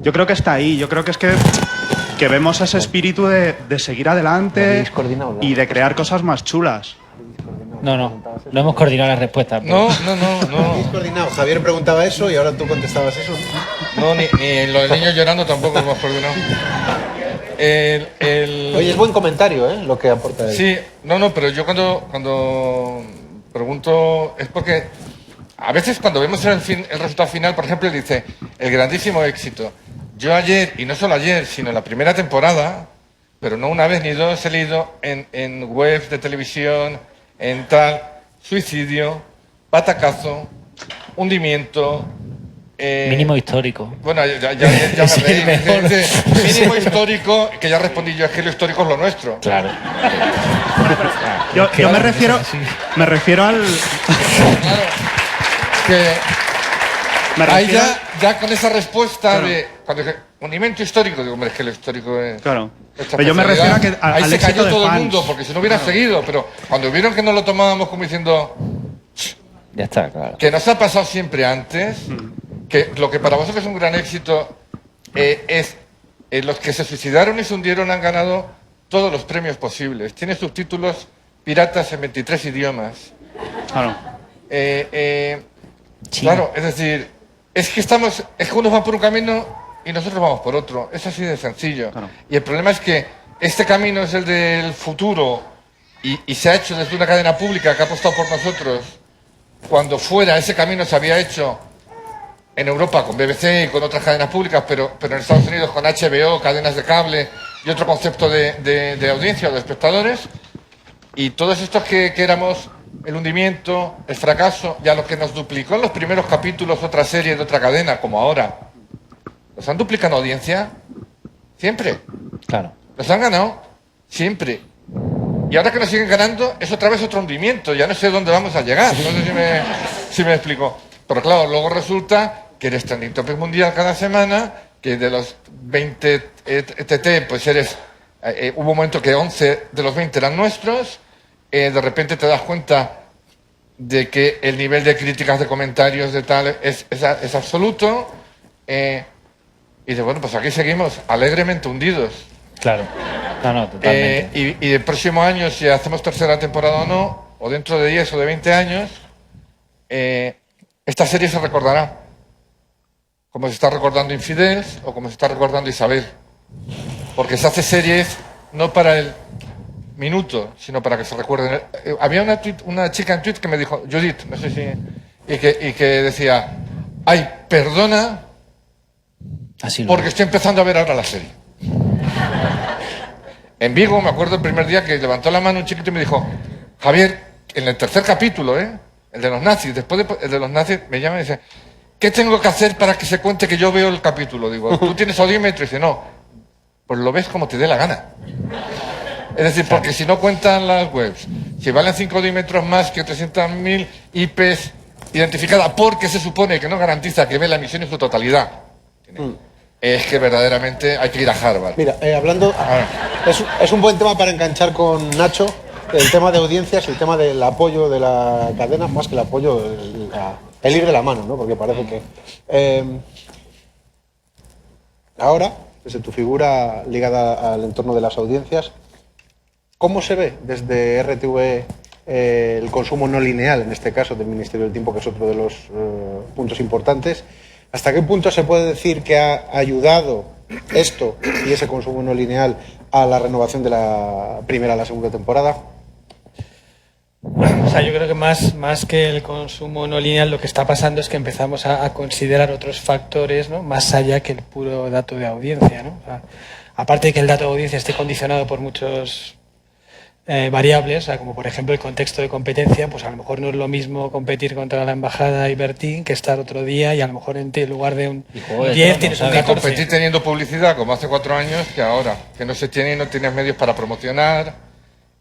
S14: Yo creo que está ahí. Yo creo que es que vemos ese espíritu de seguir adelante y de crear cosas más chulas.
S3: No hemos coordinado la respuesta.
S4: No.
S13: Habéis coordinado. Javier preguntaba eso y ahora tú contestabas eso.
S4: No, ni lo de niños llorando tampoco lo hemos coordinado.
S13: Oye, es buen comentario, ¿eh? Lo que aporta él.
S4: Sí, pero yo cuando pregunto es porque a veces cuando vemos el resultado final, por ejemplo, dice el grandísimo éxito. Yo ayer, y no solo ayer, sino la primera temporada, pero no una vez ni dos, he leído en webs de televisión, en tal, suicidio, batacazo, hundimiento...
S3: mínimo histórico.
S4: Bueno, ya me reí. Mínimo histórico, que ya respondí yo, es que lo histórico es lo nuestro.
S3: Claro.
S14: Yo me refiero al...
S4: Claro, que ahí ya con esa respuesta de... Cuando dije, hundimiento histórico, digo, hombre, es que lo histórico es...
S14: Claro. Pero yo me refiero a que
S4: ahí se cayó todo
S14: fans.
S4: el mundo, porque si no hubiera seguido, pero cuando vieron que no lo tomábamos como diciendo...
S3: Ya está, claro.
S4: Que nos ha pasado siempre antes, que lo que para vosotros es un gran éxito es los que se suicidaron y se hundieron han ganado todos los premios posibles. Tiene subtítulos piratas en 23 idiomas.
S14: Claro.
S4: Claro, es decir, es que unos van por un camino y nosotros vamos por otro. Es así de sencillo. Claro. Y el problema es que este camino es el del futuro y se ha hecho desde una cadena pública que ha apostado por nosotros. Cuando fuera ese camino se había hecho en Europa con BBC y con otras cadenas públicas, pero en Estados Unidos con HBO, cadenas de cable y otro concepto de audiencia o de espectadores. Y todos estos que éramos el hundimiento, el fracaso, ya lo que nos duplicó en los primeros capítulos otra serie de otra cadena, como ahora, ¿nos han duplicado audiencia? Siempre.
S3: Claro.
S4: Nos han ganado siempre. Y ahora que nos siguen ganando, es otra vez otro hundimiento. Ya no sé dónde vamos a llegar. No sé si me explico. Pero claro, luego resulta que eres trending topic mundial cada semana, que de los 20 TT, pues hubo un momento que 11 de los 20 eran nuestros. De repente te das cuenta de que el nivel de críticas, de comentarios, de tal, es absoluto. Y de bueno, pues aquí seguimos alegremente hundidos.
S3: Claro. No, totalmente.
S4: Y el próximo año, si hacemos tercera temporada o no, o dentro de 10 o de 20 años, esta serie se recordará. Como se está recordando Infidels o como se está recordando Isabel. Porque se hace series no para el minuto, sino para que se recuerden. Había una chica en Twitter que me dijo, Judith, no sé si... Y que decía, ay, perdona, porque estoy empezando a ver ahora la serie. En Vigo, me acuerdo el primer día que levantó la mano un chiquito y me dijo, Javier, en el tercer capítulo, el de los nazis, después el de los nazis, me llama y dice, ¿qué tengo que hacer para que se cuente que yo veo el capítulo? Digo, ¿tú tienes audímetro? Y dice, no, pues lo ves como te dé la gana. Es decir, porque si no cuentan las webs, si valen 5 audímetros más que 300.000 IPs identificadas, porque se supone que no garantiza que ve la emisión en su totalidad. Es que verdaderamente hay que ir a Harvard.
S13: Mira, hablando... Es un buen tema para enganchar con Nacho, el tema de audiencias, el tema del apoyo de la cadena, más que el apoyo, el ir de la mano, ¿no? Porque parece que... ahora, desde tu figura ligada al entorno de las audiencias, ¿cómo se ve desde RTV el consumo no lineal, en este caso del Ministerio del Tiempo, que es otro de los puntos importantes? ¿Hasta qué punto se puede decir que ha ayudado esto y ese consumo no lineal a la renovación de la primera a la segunda temporada?
S5: Bueno, o sea, yo creo que más que el consumo no lineal, lo que está pasando es que empezamos a considerar otros factores, ¿no?, más allá que el puro dato de audiencia, ¿no? O sea, aparte de que el dato de audiencia esté condicionado por muchos variables, o sea, como por ejemplo el contexto de competencia, pues a lo mejor no es lo mismo competir contra la Embajada y Bertín que estar otro día y a lo mejor en lugar de un 10 tienes un 14.
S4: Competir teniendo publicidad como hace 4 años que ahora, que no se tiene y no tienes medios para promocionar,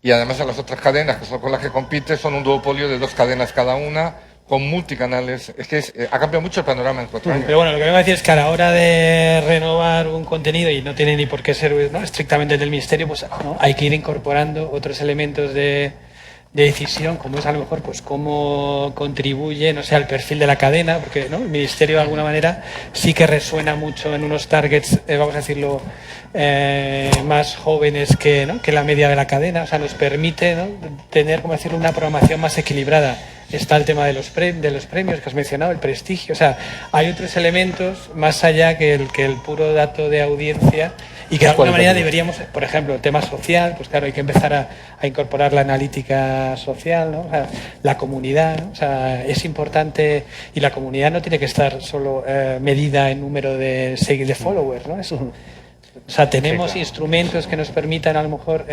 S4: y además a las otras cadenas que son con las que compites son un duopolio de 2 cadenas cada una, con multicanales. Es que ha cambiado mucho el panorama en 4 años.
S5: Pero bueno, lo que vengo a decir es que a la hora de renovar un contenido, y no tiene ni por qué ser, ¿no?, estrictamente del Ministerio, pues ¿no?, hay que ir incorporando otros elementos de decisión, como es a lo mejor pues cómo contribuye, no sé, al perfil de la cadena, porque ¿no?, el Ministerio de alguna manera sí que resuena mucho en unos targets, vamos a decirlo, más jóvenes que, ¿no?, que la media de la cadena. O sea, nos permite, ¿no?, tener, como decirlo, una programación más equilibrada. Está el tema de los premios que has mencionado, el prestigio. O sea, hay otros elementos más allá que el puro dato de audiencia, y que de alguna manera deberíamos, por ejemplo, el tema social, pues claro, hay que empezar a incorporar la analítica social, ¿no? O sea, la comunidad, ¿no? O sea, es importante, y la comunidad no tiene que estar solo medida en número de followers, ¿no? O sea, tenemos instrumentos que nos permitan a lo mejor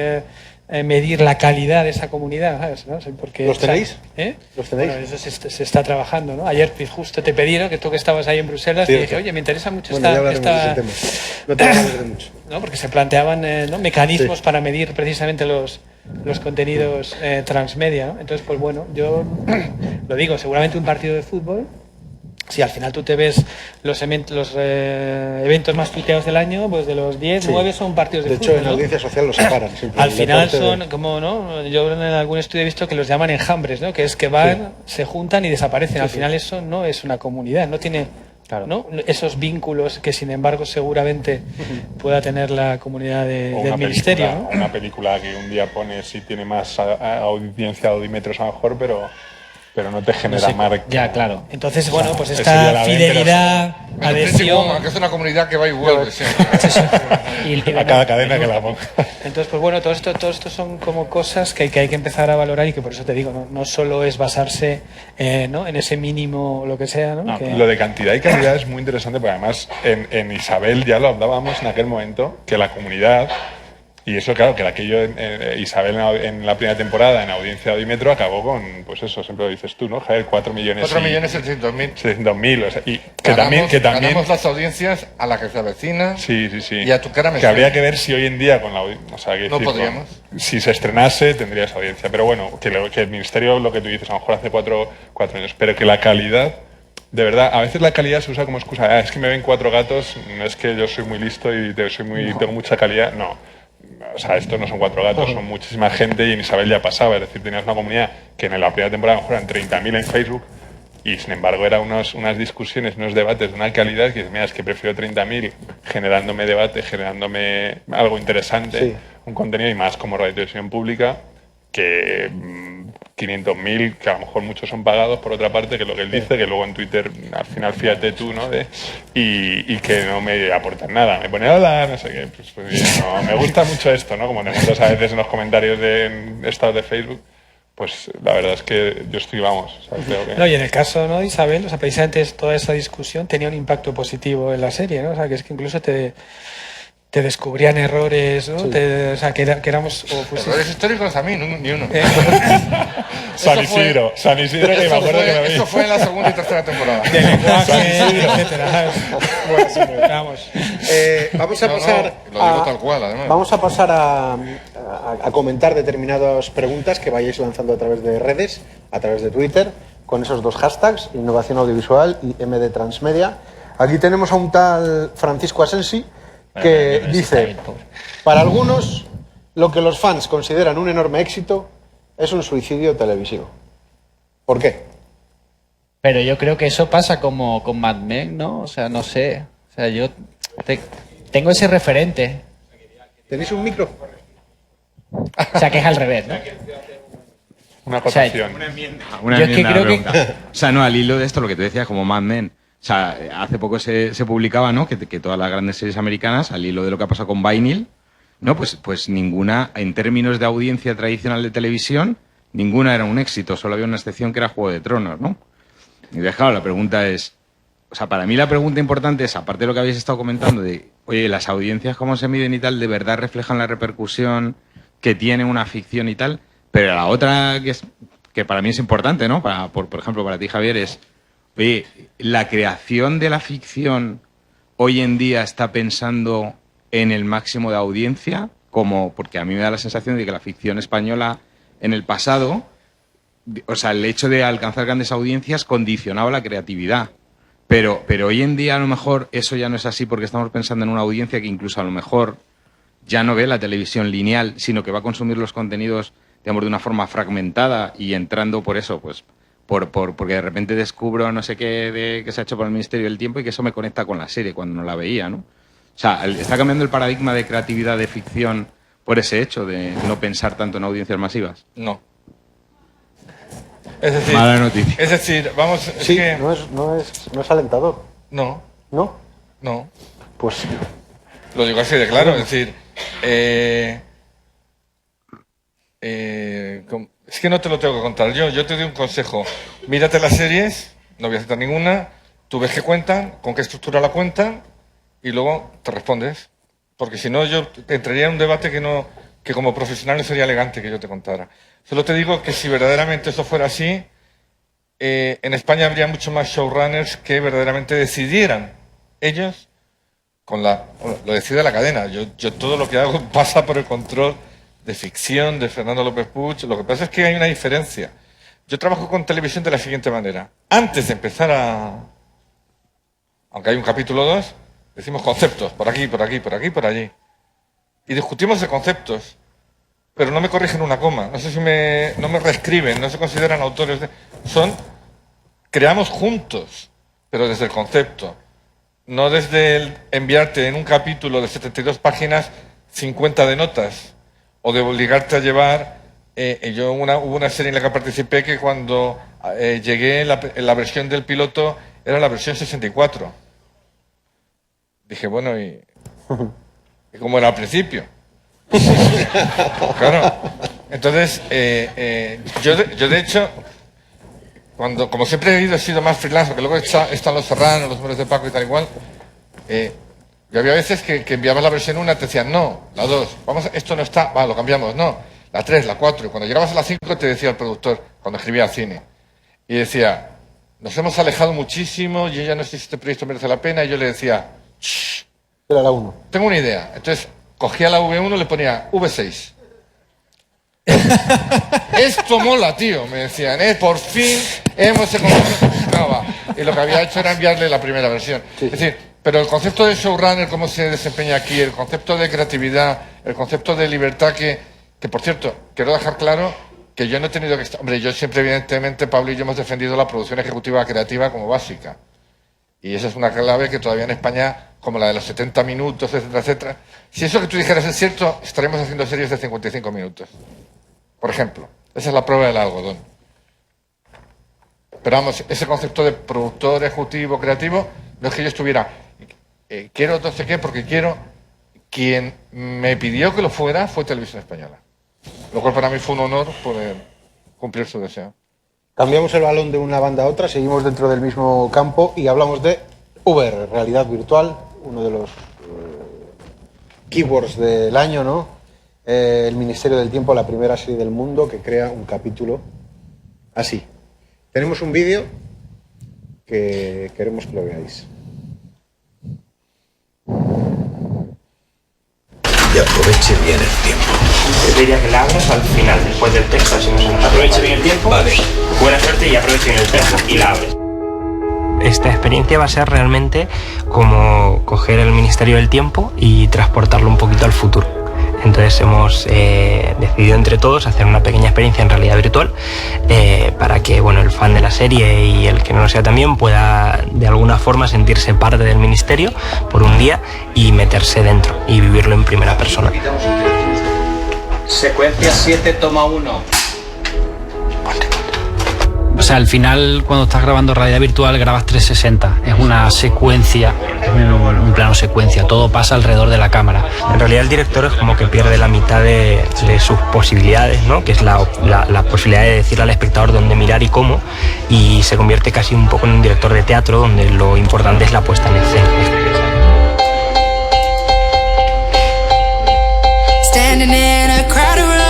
S5: medir la calidad de esa comunidad, ¿sabes? ¿No? Porque,
S13: ¿Los tenéis?
S5: ¿Los tenéis? Bueno, eso se está trabajando, ¿no? Ayer justo te pedí, ¿no?, que tú que estabas ahí en Bruselas, y dije, oye, me interesa mucho esta...
S13: No te hablaremos de mucho.
S5: ¿No? Porque se planteaban ¿no?, mecanismos para medir precisamente los contenidos transmedia, ¿no? Entonces, pues bueno, yo lo digo, seguramente un partido de fútbol, si al final tú te ves los eventos más tuiteados del año, pues de los 10, 9 son partidos de fútbol.
S13: De hecho, en la audiencia social los separan.
S5: Al final son, como, ¿no?, yo en algún estudio he visto que los llaman enjambres, ¿no?, que es que van, se juntan y desaparecen. Al final eso no es una comunidad, no tiene... ¿no?, esos vínculos que sin embargo seguramente pueda tener la comunidad del Ministerio, ¿no?
S6: Una película que un día pones y tiene más audiencia, audímetros a lo mejor, pero no te genera marca.
S5: Ya, claro. Entonces, bueno, pues esta fidelidad, adhesión...
S4: Que es una comunidad que va y vuelve siempre.
S6: Y a cada cadena que la ponga.
S5: Entonces, pues bueno, todo esto son como cosas que hay que empezar a valorar, y que por eso te digo, no solo es basarse ¿no?, en ese mínimo, lo que sea, ¿no?
S6: Lo de cantidad y calidad es muy interesante, porque además en Isabel ya lo hablábamos en aquel momento, que la comunidad... Y eso, claro, que aquello Isabel en la primera temporada, en audiencia de audímetro, acabó con, pues eso, siempre lo dices tú, ¿no, Javier?
S4: 4.700.000.
S6: 700.000, o sea, y
S4: ganamos las audiencias a las que se avecinan.
S6: Sí.
S4: Y a tu cara me
S6: que habría que ver si hoy en día con la o sea, que
S4: no podríamos.
S6: Si se estrenase, tendría esa audiencia. Pero bueno, que el Ministerio, lo que tú dices, a lo mejor hace 4 años, pero que la calidad... De verdad, a veces la calidad se usa como excusa. Es que me ven 4 gatos, no es que yo soy muy listo y tengo mucha calidad. No. O sea, estos no son 4 gatos, son muchísima gente, y en Isabel ya pasaba. Es decir, tenías una comunidad que en la primera temporada a lo mejor eran 30.000 en Facebook, y sin embargo eran unas discusiones, unos debates de una calidad que, mira, es que prefiero 30.000 generándome debate, generándome algo interesante, un contenido, y más como radio y televisión pública, que 500.000, que a lo mejor muchos son pagados por otra parte, que es lo que él dice, que luego en Twitter al final fíjate tú, ¿no? Y que no me aportan nada. Me pone hola, no sé qué. Pues no, me gusta mucho esto, ¿no? Como te muestras a veces en los comentarios de estados de Facebook, pues la verdad es que yo estoy, vamos, ¿sabes? Creo que...
S5: No, y en el caso, ¿no?, de Isabel, o sea, precisamente toda esa discusión tenía un impacto positivo en la serie, ¿no? O sea, que es que incluso te descubrían errores, ¿no? O sea, que éramos...
S4: errores históricos a mí, ni uno.
S6: San Isidro, que me acuerdo que me veía.
S4: Eso fue en la segunda y tercera temporada.
S5: De lenguaje, etcétera. Bueno, vamos.
S13: Vamos a pasar...
S4: lo digo tal cual, además.
S13: Vamos a pasar a comentar determinadas preguntas que vayáis lanzando a través de redes, a través de Twitter, con esos 2 hashtags, Innovación Audiovisual y MD Transmedia. Aquí tenemos a un tal Francisco Asensi, que dice, para algunos, lo que los fans consideran un enorme éxito es un suicidio televisivo. ¿Por qué?
S3: Pero yo creo que eso pasa como con Mad Men, ¿no? O sea, no sé. O sea, yo tengo ese referente.
S13: ¿Tenéis un micro?
S3: O sea, que es al revés, ¿no?
S6: Una acotación.
S15: Una enmienda, creo que... O sea, no, al hilo de esto, lo que tú decías, como Mad Men. O sea, hace poco se publicaba, ¿no?, que todas las grandes series americanas, al hilo de lo que ha pasado con Vinyl, ¿no?, pues ninguna, en términos de audiencia tradicional de televisión, ninguna era un éxito, solo había una excepción que era Juego de Tronos, ¿no? Y claro, la pregunta es... O sea, para mí la pregunta importante es, aparte de lo que habéis estado comentando, de, oye, las audiencias, cómo se miden y tal, ¿de verdad reflejan la repercusión que tiene una ficción y tal, pero la otra que para mí es importante, ¿no? Por ejemplo, para ti, Javier, es, oye, la creación de la ficción hoy en día está pensando en el máximo de audiencia, porque a mí me da la sensación de que la ficción española en el pasado, o sea, el hecho de alcanzar grandes audiencias condicionaba la creatividad. Pero hoy en día a lo mejor eso ya no es así porque estamos pensando en una audiencia que incluso a lo mejor ya no ve la televisión lineal, sino que va a consumir los contenidos, digamos, de una forma fragmentada y entrando por eso, pues, porque de repente descubro no sé qué que se ha hecho por el Ministerio del Tiempo y que eso me conecta con la serie cuando no la veía, ¿no? O sea, está cambiando el paradigma de creatividad de ficción por ese hecho de no pensar tanto en audiencias masivas.
S4: No. Es decir,
S15: mala noticia.
S4: Es decir, vamos... Es
S13: sí,
S4: que...
S13: no es alentador.
S4: No.
S13: ¿No?
S4: No.
S13: Pues...
S4: Lo digo así de claro, es decir... es que no te lo tengo que contar yo te doy un consejo. Mírate las series, no voy a citar ninguna, tú ves qué cuentan, con qué estructura la cuentan y luego te respondes. Porque si no, yo entraría en un debate que como profesional no sería elegante que yo te contara. Solo te digo que si verdaderamente eso fuera así, en España habría mucho más showrunners que verdaderamente decidieran ellos, lo decide la cadena. Yo todo lo que hago pasa por el control de ficción de Fernando López Puig. Lo que pasa es que hay una diferencia. Yo trabajo con televisión de la siguiente manera. Antes de empezar aunque hay un capítulo 2, decimos conceptos, por aquí, por aquí, por aquí, por allí. Y discutimos de conceptos, pero no me corrigen una coma, no me reescriben, no se consideran autores. Creamos juntos, pero desde el concepto. No desde el enviarte en un capítulo de 72 páginas 50 de notas, o de obligarte a llevar... hubo una serie en la que participé que cuando llegué en la versión del piloto era la versión 64. Dije, bueno, ¿y cómo era al principio? Claro. Entonces, yo de hecho, como siempre he sido más freelance, porque luego están los Serrano, los números de Paco y tal igual, yo había veces que enviabas la versión 1 y te decían, no, la 2, esto no está, lo cambiamos, no, la 3, la 4, y cuando llegabas a la 5 te decía el productor, cuando escribía cine, y decía, nos hemos alejado muchísimo, yo ya no sé si este proyecto merece la pena, y yo le decía, shh,
S13: era la 1.
S4: Tengo una idea. Entonces, cogía la V1 y le ponía V6. Esto mola, tío, me decían, por fin hemos encontrado. Y lo que había hecho era enviarle la primera versión. Sí. Es decir, pero el concepto de showrunner, cómo se desempeña aquí, el concepto de creatividad, el concepto de libertad, que por cierto, quiero dejar claro que yo no he tenido que... Hombre, yo siempre, evidentemente, Pablo y yo hemos defendido la producción ejecutiva creativa como básica. Y esa es una clave que todavía en España, como la de los 70 minutos, etcétera, etcétera. Si eso que tú dijeras es cierto, estaremos haciendo series de 55 minutos. Por ejemplo, esa es la prueba del algodón. Pero vamos, ese concepto de productor ejecutivo creativo, no es que yo estuviera, quiero no sé qué, porque quiero, quien me pidió que lo fuera fue Televisión Española. Lo cual para mí fue un honor poder cumplir su deseo.
S13: Cambiamos el balón de una banda a otra, seguimos dentro del mismo campo y hablamos de VR, realidad virtual, uno de los keywords del año, ¿no? El Ministerio del Tiempo, la primera serie del mundo que crea un capítulo así. Tenemos un vídeo que queremos que lo veáis.
S16: Y aproveche bien el tiempo.
S17: Yo diría que la abras al final, después del texto, así nos aproveche bien el tiempo. Vale. Buena suerte y aproveche bien el texto y la abres. Esta experiencia va a ser realmente como coger el Ministerio del Tiempo y transportarlo un poquito al futuro. Entonces hemos decidido entre todos hacer una pequeña experiencia en realidad virtual para que el fan de la serie y el que no lo sea también pueda de alguna forma sentirse parte del ministerio por un día y meterse dentro y vivirlo en primera persona.
S18: Secuencia 7, toma 1.
S3: O sea, al final, cuando estás grabando realidad virtual, grabas 360. Es una secuencia, un plano secuencia. Todo pasa alrededor de la cámara.
S17: En realidad, el director es como que pierde la mitad de sus posibilidades, ¿no? Que es la posibilidad de decirle al espectador dónde mirar y cómo. Y se convierte casi un poco en un director de teatro, donde lo importante es la puesta en escena.
S19: Standing in a crowd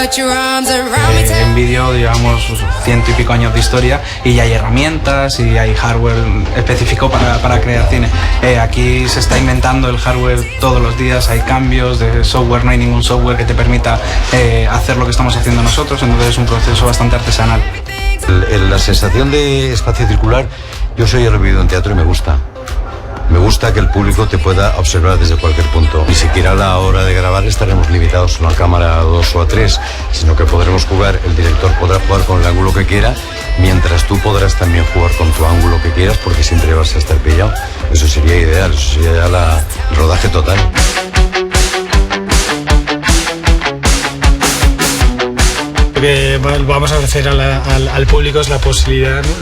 S19: En vídeo llevamos 100 y pico años de historia y ya hay herramientas y hay hardware específico para crear cine. Aquí se está inventando el hardware todos los días, hay cambios de software, no hay ningún software que te permita hacer lo que estamos haciendo nosotros, entonces es un proceso bastante artesanal.
S16: La sensación de espacio circular, yo soy el vivido en teatro y me gusta. Me gusta que el público te pueda observar desde cualquier punto. Ni siquiera a la hora de grabar estaremos limitados a una cámara a 2 o a 3, sino que podremos jugar, el director podrá jugar con el ángulo que quiera, mientras tú podrás también jugar con tu ángulo que quieras, porque siempre vas a estar pillado. Eso sería ideal, eso sería ya el rodaje total.
S5: Lo que vamos a ofrecer al público es la posibilidad, ¿no?,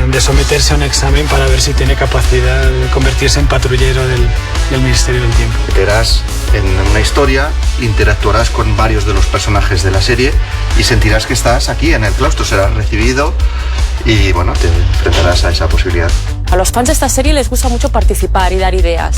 S5: de someterse a un examen para ver si tiene capacidad de convertirse en patrullero del Ministerio del Tiempo.
S20: Meterás en una historia, interactuarás con varios de los personajes de la serie y sentirás que estás aquí en el claustro, serás recibido y bueno, te enfrentarás a esa posibilidad.
S21: A los fans de esta serie les gusta mucho participar y dar ideas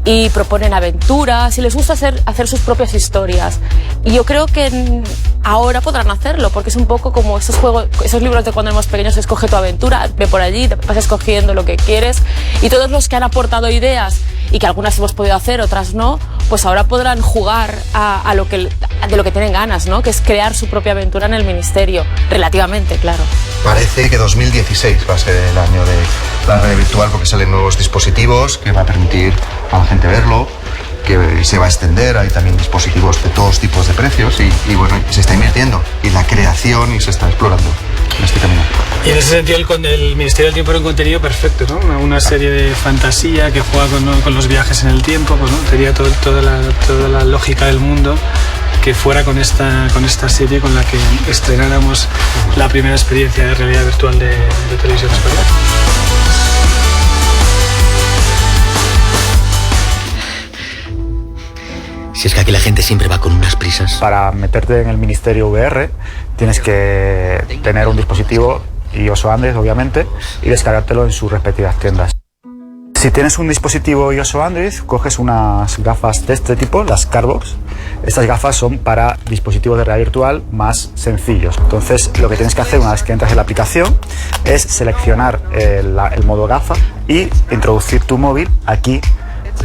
S21: y proponen aventuras y les gusta hacer sus propias historias, y yo creo que ahora podrán hacerlo porque es un poco como esos libros de cuando éramos pequeños, escoge tu aventura, ve por allí, te vas escogiendo lo que quieres, y todos los que han aportado ideas y que algunas hemos podido hacer, otras no, pues ahora podrán jugar de lo que tienen ganas, ¿no?, que es crear su propia aventura en el Ministerio, relativamente, claro.
S20: Parece que 2016 va a ser el año de la realidad virtual porque salen nuevos dispositivos que va a permitir a la gente verlo, que se va a extender, hay también dispositivos de todos tipos de precios y bueno, se está invirtiendo en la creación y se está explorando en este camino.
S5: Y en ese sentido el Ministerio del Tiempo era un contenido perfecto, ¿no? Una serie de fantasía que juega con los viajes en el tiempo, pues, ¿no? Sería toda la lógica del mundo que fuera con esta serie con la que estrenáramos la primera experiencia de realidad virtual de televisión española.
S10: Si es que aquí la gente siempre va con unas prisas.
S22: Para meterte en el Ministerio VR tienes que tener un dispositivo iOS o Android, obviamente, y descargártelo en sus respectivas tiendas. Si tienes un dispositivo iOS o Android, coges unas gafas de este tipo, las Carbox. Estas gafas son para dispositivos de realidad virtual más sencillos. Entonces, lo que tienes que hacer una vez que entras en la aplicación es seleccionar el modo gafa y introducir tu móvil aquí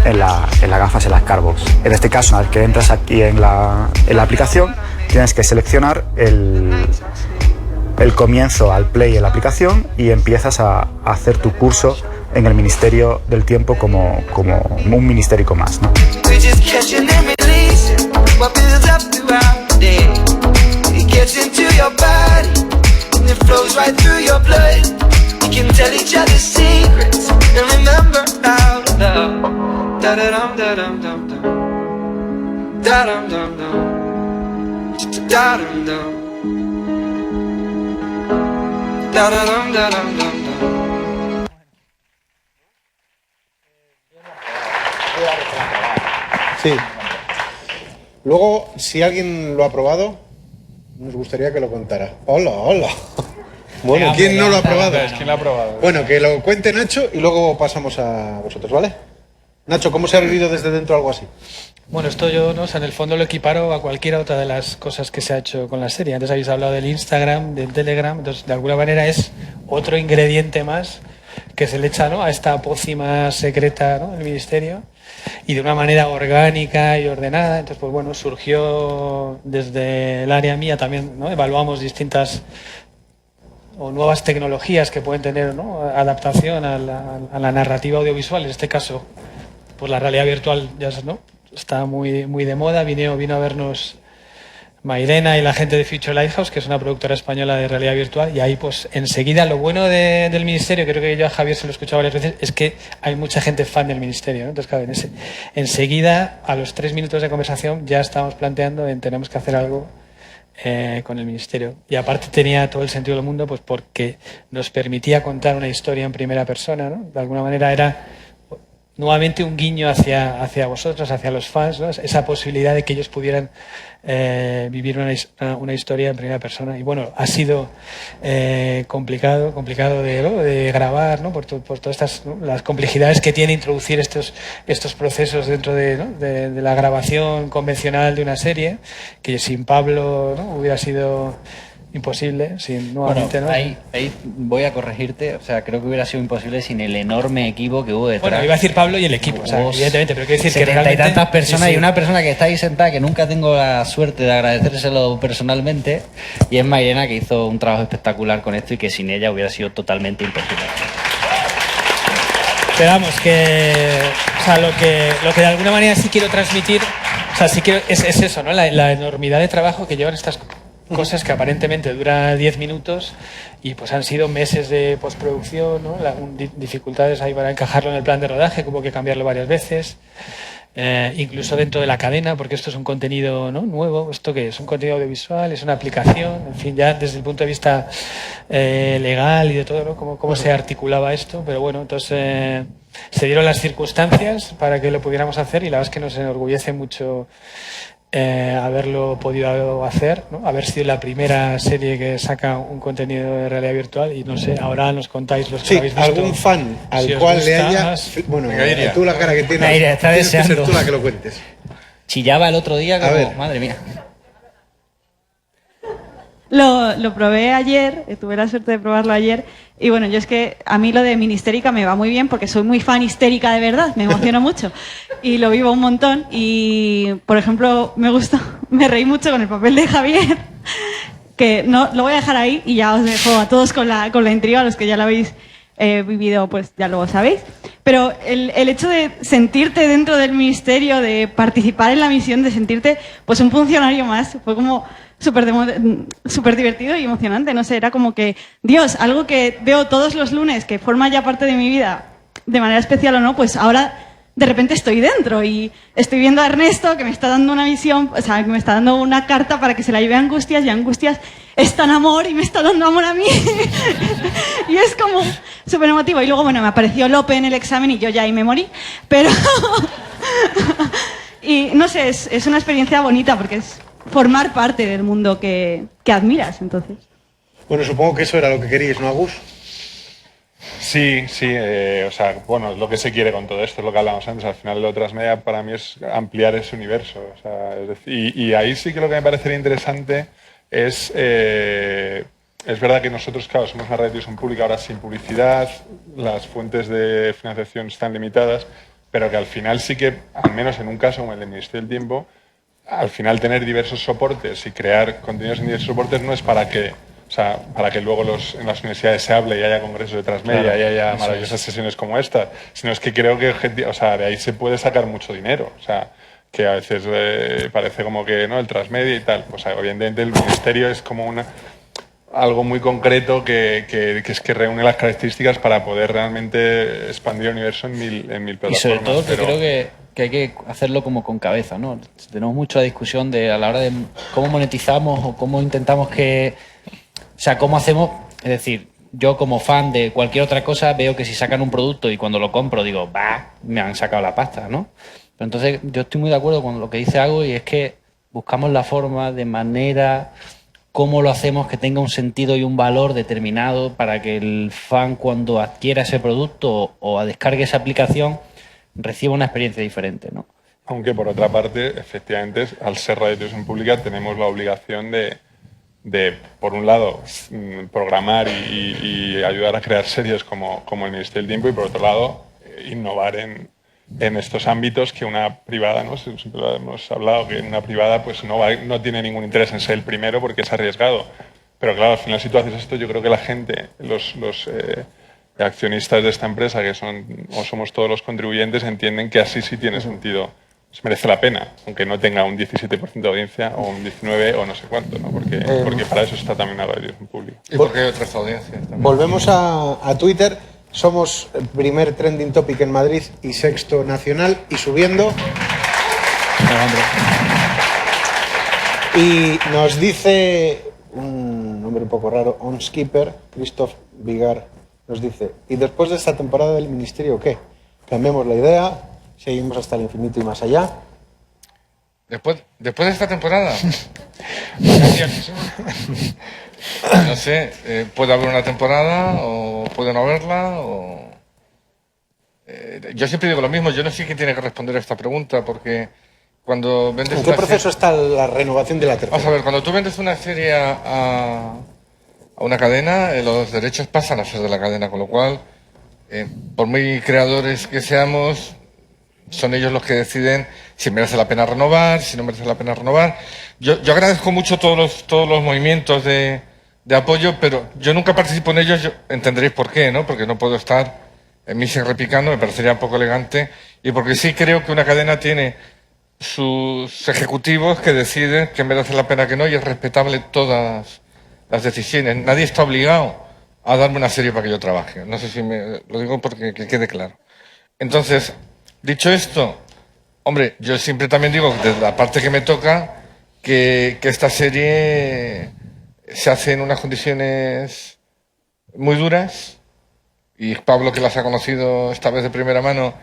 S22: en las gafas, en las Carbox. En este caso, una vez que entras aquí en la aplicación, tienes que seleccionar el comienzo al play en la aplicación y empiezas a hacer tu curso en el Ministerio del Tiempo como un ministérico más, ¿no?
S13: Sí. Luego, si alguien lo ha probado, nos gustaría que lo contara. Hola. Bueno, ¿quién no lo ha probado?
S6: ¿Quién lo ha probado?
S13: Bueno, que lo cuente Nacho y luego pasamos a vosotros, ¿vale? Nacho, ¿cómo se ha vivido desde dentro algo así?
S5: Bueno, esto yo, ¿no? O sea, en el fondo lo equiparo a cualquier otra de las cosas que se ha hecho con la serie. Antes habéis hablado del Instagram, del Telegram, entonces de alguna manera es otro ingrediente más que se le echa, ¿no?, a esta pócima secreta, ¿no?, del Ministerio, y de una manera orgánica y ordenada. Entonces, pues bueno, surgió desde el área mía también, ¿no? Evaluamos distintas o nuevas tecnologías que pueden tener, ¿no?, adaptación a la narrativa audiovisual. En este caso, pues la realidad virtual ya, ¿no?, está muy de moda. Vino a vernos Mairena y la gente de Future Lighthouse, que es una productora española de realidad virtual, y ahí pues enseguida lo bueno del Ministerio, creo que yo a Javier se lo he escuchado varias veces, es que hay mucha gente fan del Ministerio, ¿no? Entonces, claro, enseguida, a los 3 minutos de conversación, ya estábamos planteando tenemos que hacer algo con el Ministerio. Y aparte tenía todo el sentido del mundo, pues porque nos permitía contar una historia en primera persona, ¿no? De alguna manera era nuevamente un guiño hacia vosotros, hacia los fans, ¿no? Esa posibilidad de que ellos pudieran vivir una historia en primera persona. Y bueno, ha sido complicado de grabar, ¿no? por todas estas, ¿no? Las complejidades que tiene introducir estos procesos dentro de la grabación convencional de una serie, que sin Pablo, ¿no? Hubiera sido imposible, nuevamente,
S3: bueno, ahí voy a corregirte, o sea, creo que hubiera sido imposible sin el enorme equipo que hubo detrás.
S5: Bueno, iba a decir Pablo y el equipo, o sea, evidentemente, pero quiero decir que realmente...
S3: y tantas personas,
S5: sí.
S3: Y una persona que está ahí sentada, que nunca tengo la suerte de agradecérselo personalmente, y es Mairena, que hizo un trabajo espectacular con esto y que sin ella hubiera sido totalmente imposible.
S5: Esperamos que, o sea, lo que de alguna manera sí quiero transmitir, o sea, sí quiero, es eso, ¿no? La enormidad de trabajo que llevan estas cosas que aparentemente dura 10 minutos y pues han sido meses de postproducción, ¿no? Dificultades ahí para encajarlo en el plan de rodaje, hubo que cambiarlo varias veces, incluso dentro de la cadena, porque esto es un contenido, ¿no? Nuevo, esto que es un contenido audiovisual, es una aplicación, en fin, ya desde el punto de vista legal y de todo, ¿no? Cómo se articulaba esto, pero bueno, entonces se dieron las circunstancias para que lo pudiéramos hacer y la verdad es que nos enorgullece mucho haberlo podido hacer, ¿no? Haber sido la primera serie que saca un contenido de realidad virtual y no sé, ahora nos contáis los que habéis visto.
S1: Algún fan al
S5: si os
S1: cual
S5: gusta,
S1: le haya... Bueno, tú la cara que tienes,
S3: Iria, está
S1: tienes que ser
S3: deseando.
S1: tú la que lo cuentes.
S3: Chillaba el otro día
S1: A
S3: como,
S1: ver.
S3: madre mía.
S2: Lo probé ayer, tuve la suerte de probarlo ayer y bueno, yo es que a mí lo de Ministérica me va muy bien porque soy muy fan histérica de verdad, me emociono mucho y lo vivo un montón y por ejemplo me reí mucho con el papel de Javier, que no lo voy a dejar ahí y ya os dejo a todos con la intriga, a los que ya lo habéis vivido pues ya lo sabéis, pero el hecho de sentirte dentro del ministerio, de participar en la misión, de sentirte pues un funcionario más, fue como súper divertido y emocionante, no sé, era como que, Dios, algo que veo todos los lunes, que forma ya parte de mi vida, de manera especial o no, pues ahora de repente estoy dentro y estoy viendo a Ernesto que me está dando una visión, o sea, que me está dando una carta para que se la lleve a Angustias y Angustias es tan amor y me está dando amor a mí y es como súper emotivo y luego, bueno, me apareció Lope en el examen y yo ya ahí me morí, pero y no sé, es una experiencia bonita porque es formar parte del mundo que admiras, entonces.
S1: Bueno, supongo que eso era lo que queríais, ¿no, Agus?
S6: Sí, o sea, bueno, es lo que se quiere con todo esto, es lo que hablábamos antes. Al final, lo de Transmedia para mí es ampliar ese universo. O sea, es decir, y ahí sí que lo que me parecería interesante es verdad que nosotros, claro, somos una red de televisión pública ahora sin publicidad, las fuentes de financiación están limitadas, pero que al final sí que, al menos en un caso como el del Ministerio del Tiempo, al final tener diversos soportes y crear contenidos en diversos soportes no es para que luego en las universidades se hable y haya congresos de Transmedia,
S3: Claro,
S6: y haya
S3: eso
S6: maravillosas sesiones como esta, sino es que creo que de ahí se puede sacar mucho dinero. O sea, que a veces parece como que no el Transmedia y tal. Pues evidentemente el ministerio es como algo muy concreto que es que reúne las características para poder realmente expandir el universo en mil plataformas.
S3: Y sobre todo que
S6: pero...
S3: creo que hay que hacerlo como con cabeza, ¿no? Tenemos mucha discusión a la hora de cómo monetizamos o cómo intentamos cómo hacemos, es decir, yo como fan de cualquier otra cosa veo que si sacan un producto y cuando lo compro digo, me han sacado la pasta, ¿no? Pero entonces yo estoy muy de acuerdo con lo que dice Agus y es que buscamos la forma de manera, cómo lo hacemos que tenga un sentido y un valor determinado para que el fan cuando adquiera ese producto o descargue esa aplicación reciba una experiencia diferente, ¿no?
S6: Aunque por otra parte, efectivamente, al ser radio y televisión pública tenemos la obligación de por un lado, programar y ayudar a crear series como el Ministerio del Tiempo y por otro lado, innovar en estos ámbitos que una privada, ¿no? Siempre lo hemos hablado, que una privada pues no tiene ningún interés en ser el primero porque es arriesgado. Pero claro, al final si tú haces esto, yo creo que la gente, los accionistas de esta empresa, que somos todos los contribuyentes, entienden que así sí tiene sentido. Se merece la pena, aunque no tenga un 17% de audiencia o un 19% o no sé cuánto, ¿no? Porque para eso está también la televisión pública.
S4: Y porque hay otras audiencias también.
S1: Volvemos a Twitter. Somos el primer trending topic en Madrid y sexto nacional y subiendo. Y nos dice un nombre un poco raro, OnSkipper, Christoph Vigar, nos dice, ¿y después de esta temporada del Ministerio qué?
S13: cambiamos la idea, seguimos hasta el infinito y más allá.
S4: Después de esta temporada, no sé, puede haber una temporada o puede no haberla. Yo siempre digo lo mismo, yo no sé quién tiene que responder a esta pregunta, porque cuando vendes...
S13: ¿En qué proceso está la renovación de la tercera?
S4: Vamos a ver, cuando tú vendes una serie a una cadena, los derechos pasan a ser de la cadena, con lo cual, por muy creadores que seamos, son ellos los que deciden si merece la pena renovar, si no merece la pena renovar. Yo agradezco mucho todos los movimientos de apoyo, pero yo nunca participo en ellos, entenderéis por qué, ¿no? Porque no puedo estar en mí repicando, me parecería poco elegante, y porque sí creo que una cadena tiene sus ejecutivos que deciden que merece la pena que no, y es respetable todas las decisiones. Nadie está obligado a darme una serie para que yo trabaje. No sé si lo digo porque que quede claro. Entonces, dicho esto, hombre, yo siempre también digo, desde la parte que me toca, que esta serie se hace en unas condiciones muy duras, y Pablo, que las ha conocido esta vez de primera mano,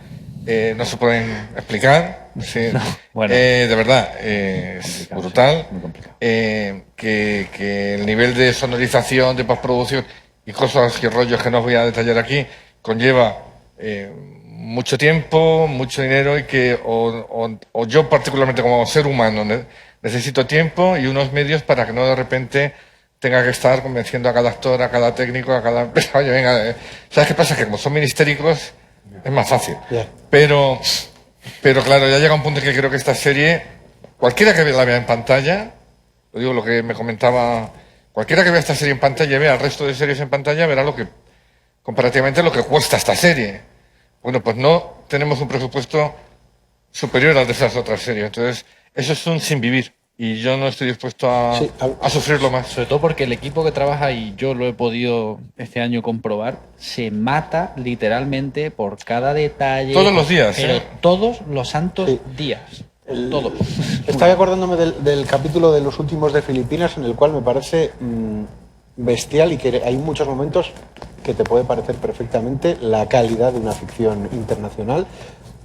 S4: no se pueden explicar. Sí.
S3: No, bueno.
S4: De verdad, es brutal. Que el nivel de sonorización, de postproducción y cosas y rollos que no os voy a detallar aquí, conlleva mucho tiempo, mucho dinero, y que o yo particularmente como ser humano necesito tiempo y unos medios para que no de repente tenga que estar convenciendo a cada actor, a cada técnico, a cada... Oye, venga, ¿sabes qué pasa? Que como son ministéricos es más fácil.
S13: Yeah.
S4: Pero claro, ya llega un punto en que creo que esta serie, cualquiera que la vea en pantalla, lo digo lo que me comentaba, cualquiera que vea esta serie en pantalla y vea el resto de series en pantalla, verá comparativamente lo que cuesta esta serie. Bueno, pues no tenemos un presupuesto superior al de esas otras series. Entonces, eso es un sin vivir. Y yo no estoy dispuesto a sufrirlo más.
S3: Sobre todo porque el equipo que trabaja, y yo lo he podido este año comprobar, se mata literalmente por cada detalle.
S4: Todos los días,
S3: pero todos los santos días. Todos.
S13: Estaba acordándome del capítulo de los últimos de Filipinas, en el cual me parece bestial, y que hay muchos momentos que te puede parecer perfectamente la calidad de una ficción internacional,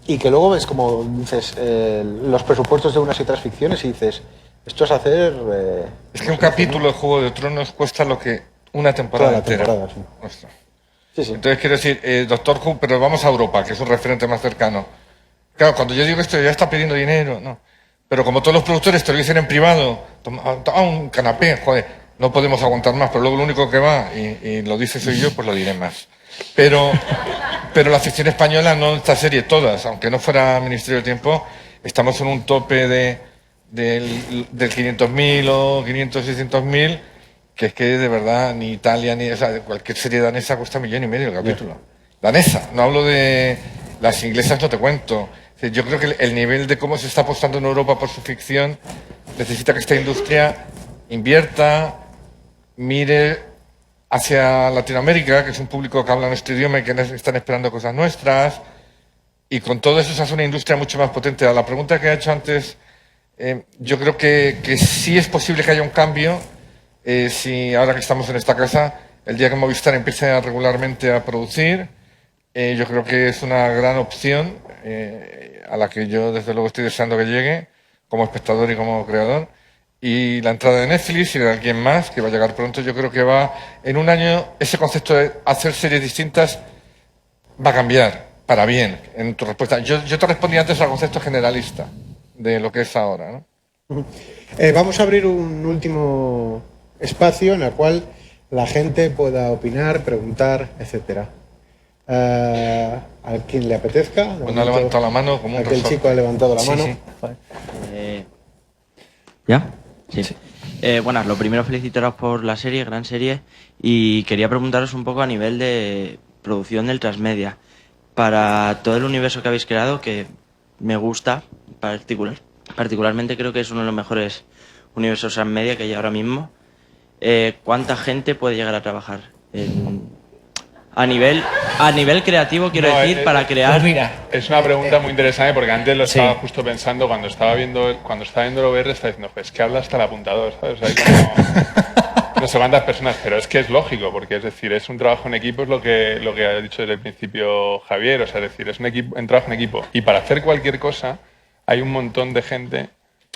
S13: y que luego ves, como dices, los presupuestos de unas y otras ficciones, y dices, esto es hacer...
S4: es que un capítulo de Juego de Tronos cuesta lo que una temporada entera.
S13: Sí.
S4: Entonces quiero decir, Doctor Who, pero vamos a Europa, que es un referente más cercano. Claro, cuando yo digo esto, ya está pidiendo dinero, ¿no? Pero como todos los productores te lo dicen en privado, toma un canapé, joder, no podemos aguantar más, pero luego lo único que va, y lo dice soy yo, pues lo diré más. Pero la ficción española, no esta serie, todas, aunque no fuera Ministerio del Tiempo, estamos en un tope del 500.000 o 500, 600.000, que es que de verdad ni Italia ni cualquier serie danesa cuesta 1,5 millones el capítulo. Danesa, no hablo de las inglesas, no te cuento. Yo creo que el nivel de cómo se está apostando en Europa por su ficción necesita que esta industria invierta, mire hacia Latinoamérica, que es un público que habla nuestro idioma y que están esperando cosas nuestras, y con todo eso se hace una industria mucho más potente. A la pregunta que ha hecho antes, yo creo que sí es posible que haya un cambio, si ahora que estamos en esta casa, el día que Movistar empiece regularmente a producir, yo creo que es una gran opción a la que yo desde luego estoy deseando que llegue como espectador y como creador. Y la entrada de Netflix y de alguien más que va a llegar pronto, yo creo que va en un año, ese concepto de hacer series distintas va a cambiar para bien. En tu respuesta, yo te respondí antes al concepto generalista de lo que es ahora, ¿no?
S13: Vamos a abrir un último espacio en el cual la gente pueda opinar, preguntar, etcétera. A quien le apetezca.
S4: Bueno, ha levantado la mano como un
S13: aquel
S4: resorte.
S13: chico ha levantado la mano.
S9: ¿Ya? Sí. Buenas, lo primero felicitaros por la serie, gran serie, y quería preguntaros un poco a nivel de producción del transmedia. Para todo el universo que habéis creado, que me gusta particularmente creo que es uno de los mejores universos transmedia que hay ahora mismo, ¿cuánta gente puede llegar a trabajar? A nivel creativo, quiero decir, para crear...
S6: Es una pregunta muy interesante porque antes lo estaba justo pensando cuando estaba viendo el OBR, estaba diciendo, pues que habla hasta el apuntador, ¿sabes? O sea, no sé cuántas personas, pero es que es lógico, porque es decir, es un trabajo en equipo, es lo que ha dicho desde el principio Javier, o sea, es decir, es un trabajo en equipo. Y para hacer cualquier cosa hay un montón de gente,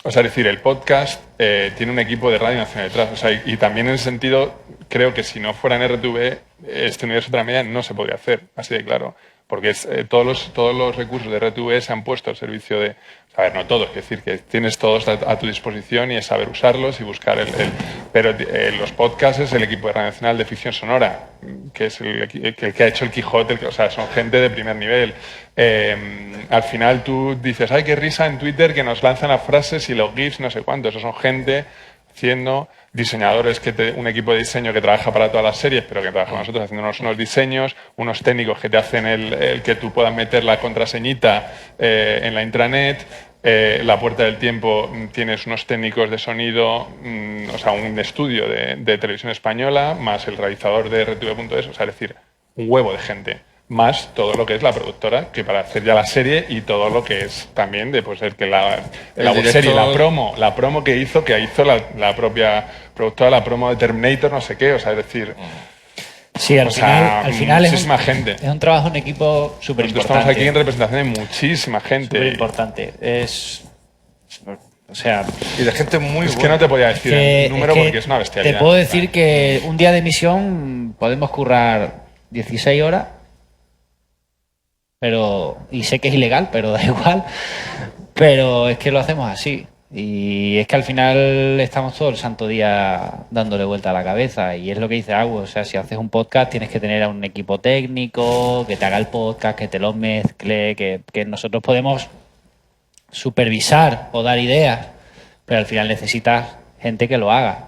S6: o sea, es decir, el podcast tiene un equipo de Radio Nacional detrás, o sea, y también en ese sentido creo que si no fuera en RTV, este universo transmedia no se podría hacer, así de claro. Porque todos los recursos de RTV se han puesto al servicio de... A ver, no todos, es decir, que tienes todos a tu disposición y es saber usarlos y buscar pero los podcasts es el equipo de Radio Nacional de Ficción Sonora, que es el que ha hecho el Quijote, o sea, son gente de primer nivel. Al final tú dices, ay, qué risa en Twitter que nos lanzan las frases y los GIFs, no sé cuánto. Eso son gente haciendo, diseñadores, un equipo de diseño que trabaja para todas las series, pero que trabaja con nosotros haciéndonos unos diseños, unos técnicos que te hacen el que tú puedas meter la contraseñita en la intranet. La Puerta del Tiempo tienes unos técnicos de sonido, o sea, un estudio de televisión española, más el realizador de RTV.es, o sea, es decir, un huevo de gente. Más todo lo que es la productora, que para hacer ya la serie y todo lo que es también de pues el que la serie, la promo que hizo la propia productora, la promo de Terminator, no sé qué, o sea, es decir...
S3: Sí, al final
S6: muchísima gente.
S3: Es un trabajo en equipo súper importante.
S6: Estamos aquí en representación de muchísima gente.
S3: Súper importante. O sea...
S6: Y de gente muy buena. Es que no te podía decir el número porque es una bestialidad.
S3: Te puedo decir que un día de emisión podemos currar 16 horas, y sé que es ilegal, pero da igual. Pero es que lo hacemos así. Y es que al final estamos todo el santo día dándole vuelta a la cabeza. Y es lo que dice Agus. O sea, si haces un podcast tienes que tener a un equipo técnico que te haga el podcast, que te lo mezcle, que nosotros podemos supervisar o dar ideas, pero al final necesitas gente que lo haga.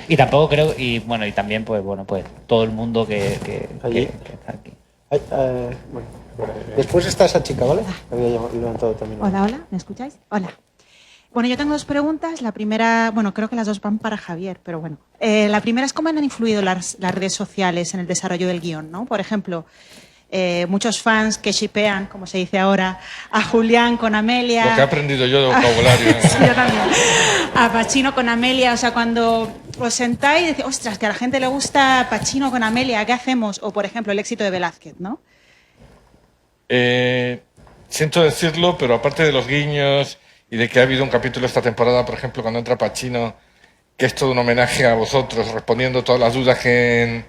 S3: Y tampoco creo, y también pues todo el mundo que está aquí.
S13: Después está esa chica, ¿vale? Había levantado también.
S8: Hola, ¿me escucháis? Hola. Bueno, yo tengo dos preguntas. La primera, creo que las dos van para Javier, pero bueno. La primera es cómo han influido las redes sociales en el desarrollo del guión, ¿no? Por ejemplo, muchos fans que shippean, como se dice ahora, a Julián con Amelia.
S4: Lo que he aprendido yo de vocabulario.
S8: Sí, yo también. A Pacino con Amelia, o sea, cuando os sentáis y decís, ostras, que a la gente le gusta Pacino con Amelia, ¿qué hacemos? O, por ejemplo, el éxito de Velázquez, ¿no?
S4: Siento decirlo, pero aparte de los guiños y de que ha habido un capítulo esta temporada, por ejemplo, cuando entra Pacino, que es todo un homenaje a vosotros, respondiendo todas las dudas que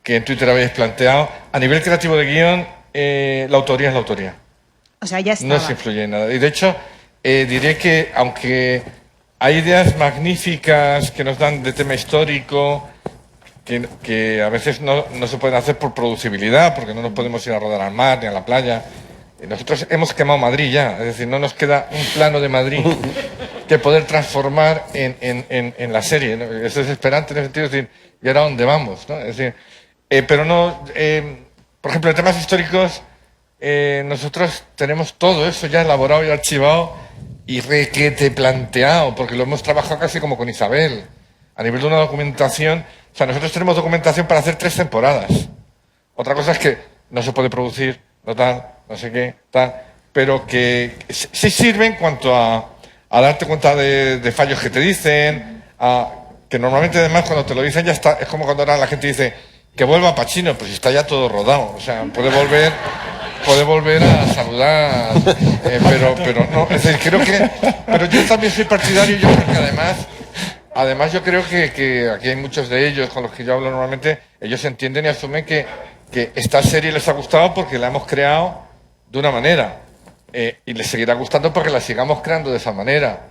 S4: en Twitter habéis planteado, a nivel creativo de guión, la autoría es la autoría.
S8: O sea, ya estaba.
S4: No se influye en nada. Y de hecho, diré que aunque hay ideas magníficas que nos dan de tema histórico, que a veces no se pueden hacer por producibilidad, porque no nos podemos ir a rodar al mar ni a la playa. Nosotros hemos quemado Madrid ya, es decir, no nos queda un plano de Madrid que poder transformar en la serie, ¿no? Es desesperante en el sentido de decir, ¿y ahora dónde vamos? ¿No? Es decir, pero no, por ejemplo, en temas históricos, nosotros tenemos todo eso ya elaborado y archivado y requete planteado, porque lo hemos trabajado casi como con Isabel, a nivel de una documentación. O sea, nosotros tenemos documentación para hacer 3 temporadas. Otra cosa es que no se puede producir, no sé qué, pero que sí sirve en cuanto a darte cuenta de fallos que te dicen, que normalmente además cuando te lo dicen ya está, es como cuando ahora la gente dice que vuelva Pacino, pues está ya todo rodado, o sea, puede volver a saludar, pero no, es decir, creo que, pero yo también soy partidario, yo creo que además yo creo que aquí hay muchos de ellos con los que yo hablo normalmente, ellos entienden y asumen que esta serie les ha gustado porque la hemos creado de una manera y les seguirá gustando porque la sigamos creando de esa manera.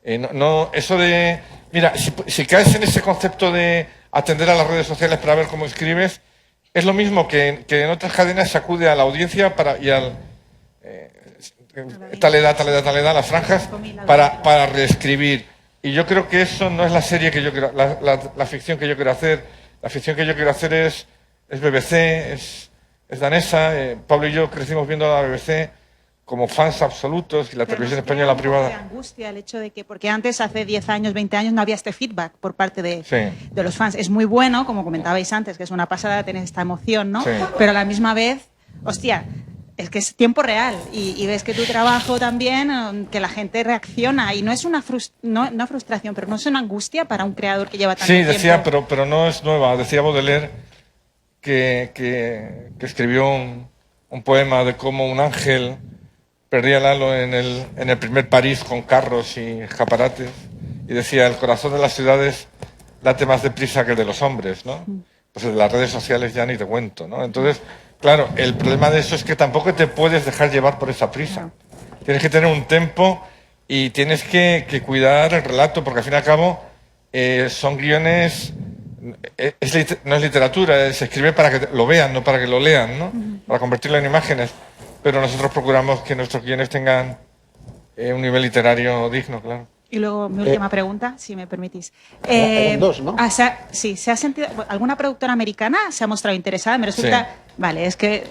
S4: Eso de... Mira, si caes en ese concepto de atender a las redes sociales para ver cómo escribes, es lo mismo que en otras cadenas se acude a la audiencia y al... tal edad, las franjas, para reescribir. Y yo creo que eso no es la serie que yo quiero... La ficción que yo quiero hacer. La ficción que yo quiero hacer es BBC, es danesa. Pablo y yo crecimos viendo a la BBC como fans absolutos y la televisión española privada.
S8: De angustia el hecho de que, porque antes, hace 10 años, 20 años, no había este feedback por parte de los fans. Es muy bueno, como comentabais antes, que es una pasada tener esta emoción, ¿no? Sí. Pero a la misma vez, hostia, es que es tiempo real y ves que tu trabajo también, que la gente reacciona y no es una frustración, pero no es una angustia para un creador que lleva tanto tiempo.
S4: Sí, decía, pero no es nueva. Decía Baudelaire que escribió un poema de cómo un ángel perdía el halo en el primer París con carros y escaparates y decía, el corazón de las ciudades late más deprisa que el de los hombres, ¿no? Pues el de las redes sociales ya ni te cuento, ¿no? Entonces, claro, el problema de eso es que tampoco te puedes dejar llevar por esa prisa. Tienes que tener un tempo y tienes que cuidar el relato, porque al fin y al cabo son guiones, no es literatura, se escribe para que lo vean, no para que lo lean, ¿no? Para convertirlo en imágenes. Pero nosotros procuramos que nuestros guiones tengan un nivel literario digno, claro.
S8: Y luego mi última pregunta, si me permitís.
S13: Eran dos, ¿no?
S8: Sí, ¿se ha sentido, alguna productora americana se ha mostrado interesada? Me resulta,
S4: Sí.
S8: Vale, es que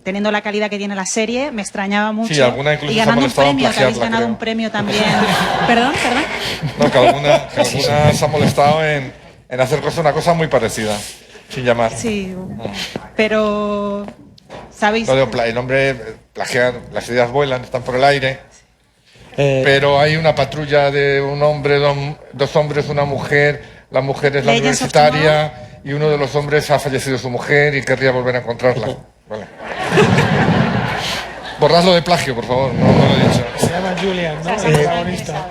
S8: teniendo la calidad que tiene la serie, me extrañaba mucho.
S4: Sí, alguna incluso
S8: y
S4: se ha
S8: ganando un
S4: molestado en
S8: premio, que habéis
S4: plagiarla,
S8: ganado
S4: creo.
S8: un premio también. ¿Perdón?
S4: No, que alguna se ha molestado en hacer una cosa muy parecida, sin llamar.
S8: Sí, pero ¿sabéis?
S4: El hombre plagia, las ideas vuelan, están por el aire. Pero hay una patrulla de un hombre, dos hombres, una mujer. La mujer es la
S8: Legends of
S4: universitaria y uno de los hombres ha fallecido su mujer y querría volver a encontrarla. Vale. Borradlo de plagio, por favor, no lo he dicho.
S5: Se llama Julian, ¿no? El protagonista.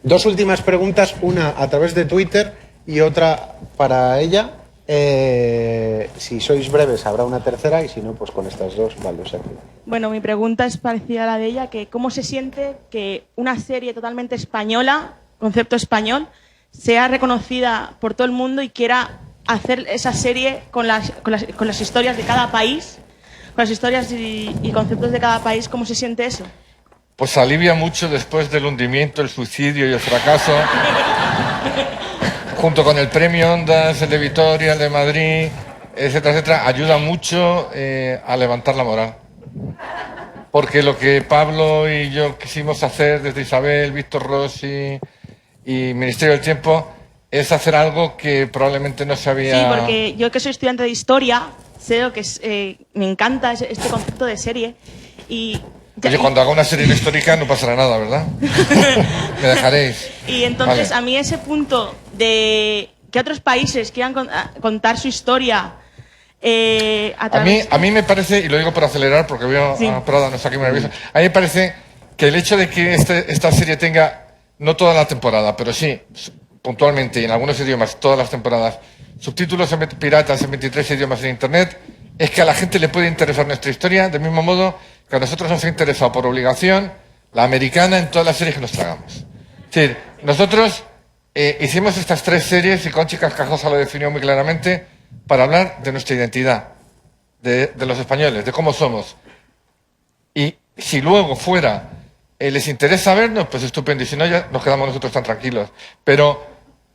S13: Dos últimas preguntas, una a través de Twitter y otra para ella. Si sois breves habrá una tercera y si no, pues con estas dos, vale, o sea que...
S11: Bueno, mi pregunta es parecida a la de ella, que cómo se siente que una serie totalmente española, concepto español, sea reconocida por todo el mundo y quiera hacer esa serie con las historias de cada país, con las historias y conceptos de cada país. ¿Cómo se siente eso?
S4: Pues alivia mucho después del hundimiento, el suicidio y el fracaso. Junto con el premio Ondas, el de Vitoria, el de Madrid, etcétera, etcétera, ayuda mucho a levantar la moral. Porque lo que Pablo y yo quisimos hacer desde Isabel, Víctor Rossi y Ministerio del Tiempo es hacer algo que probablemente no se había...
S11: Sí, porque yo que soy estudiante de historia, sé lo que es, me encanta este concepto de serie y...
S4: Oye, cuando haga una serie histórica no pasará nada, ¿verdad? Me dejaréis.
S11: Y entonces
S4: Vale.
S11: a mí ese punto de que otros países quieran contar su historia a través...
S4: A mí me parece, y lo digo por acelerar porque veo
S11: Sí.
S4: a Prada, no está aquí muy nervioso, a mí me parece que el hecho de que esta serie tenga, no toda la temporada, pero sí, puntualmente y en algunos idiomas, todas las temporadas, subtítulos piratas en 23 idiomas en Internet, es que a la gente le puede interesar nuestra historia del mismo modo que a nosotros nos ha interesado por obligación la americana en todas las series que nos tragamos. Es decir, nosotros hicimos estas 3 series y Conchi Cascajosa lo definió muy claramente para hablar de nuestra identidad, de los españoles, de cómo somos. Y si luego fuera les interesa vernos, pues estupendo, y si no ya nos quedamos nosotros tan tranquilos. Pero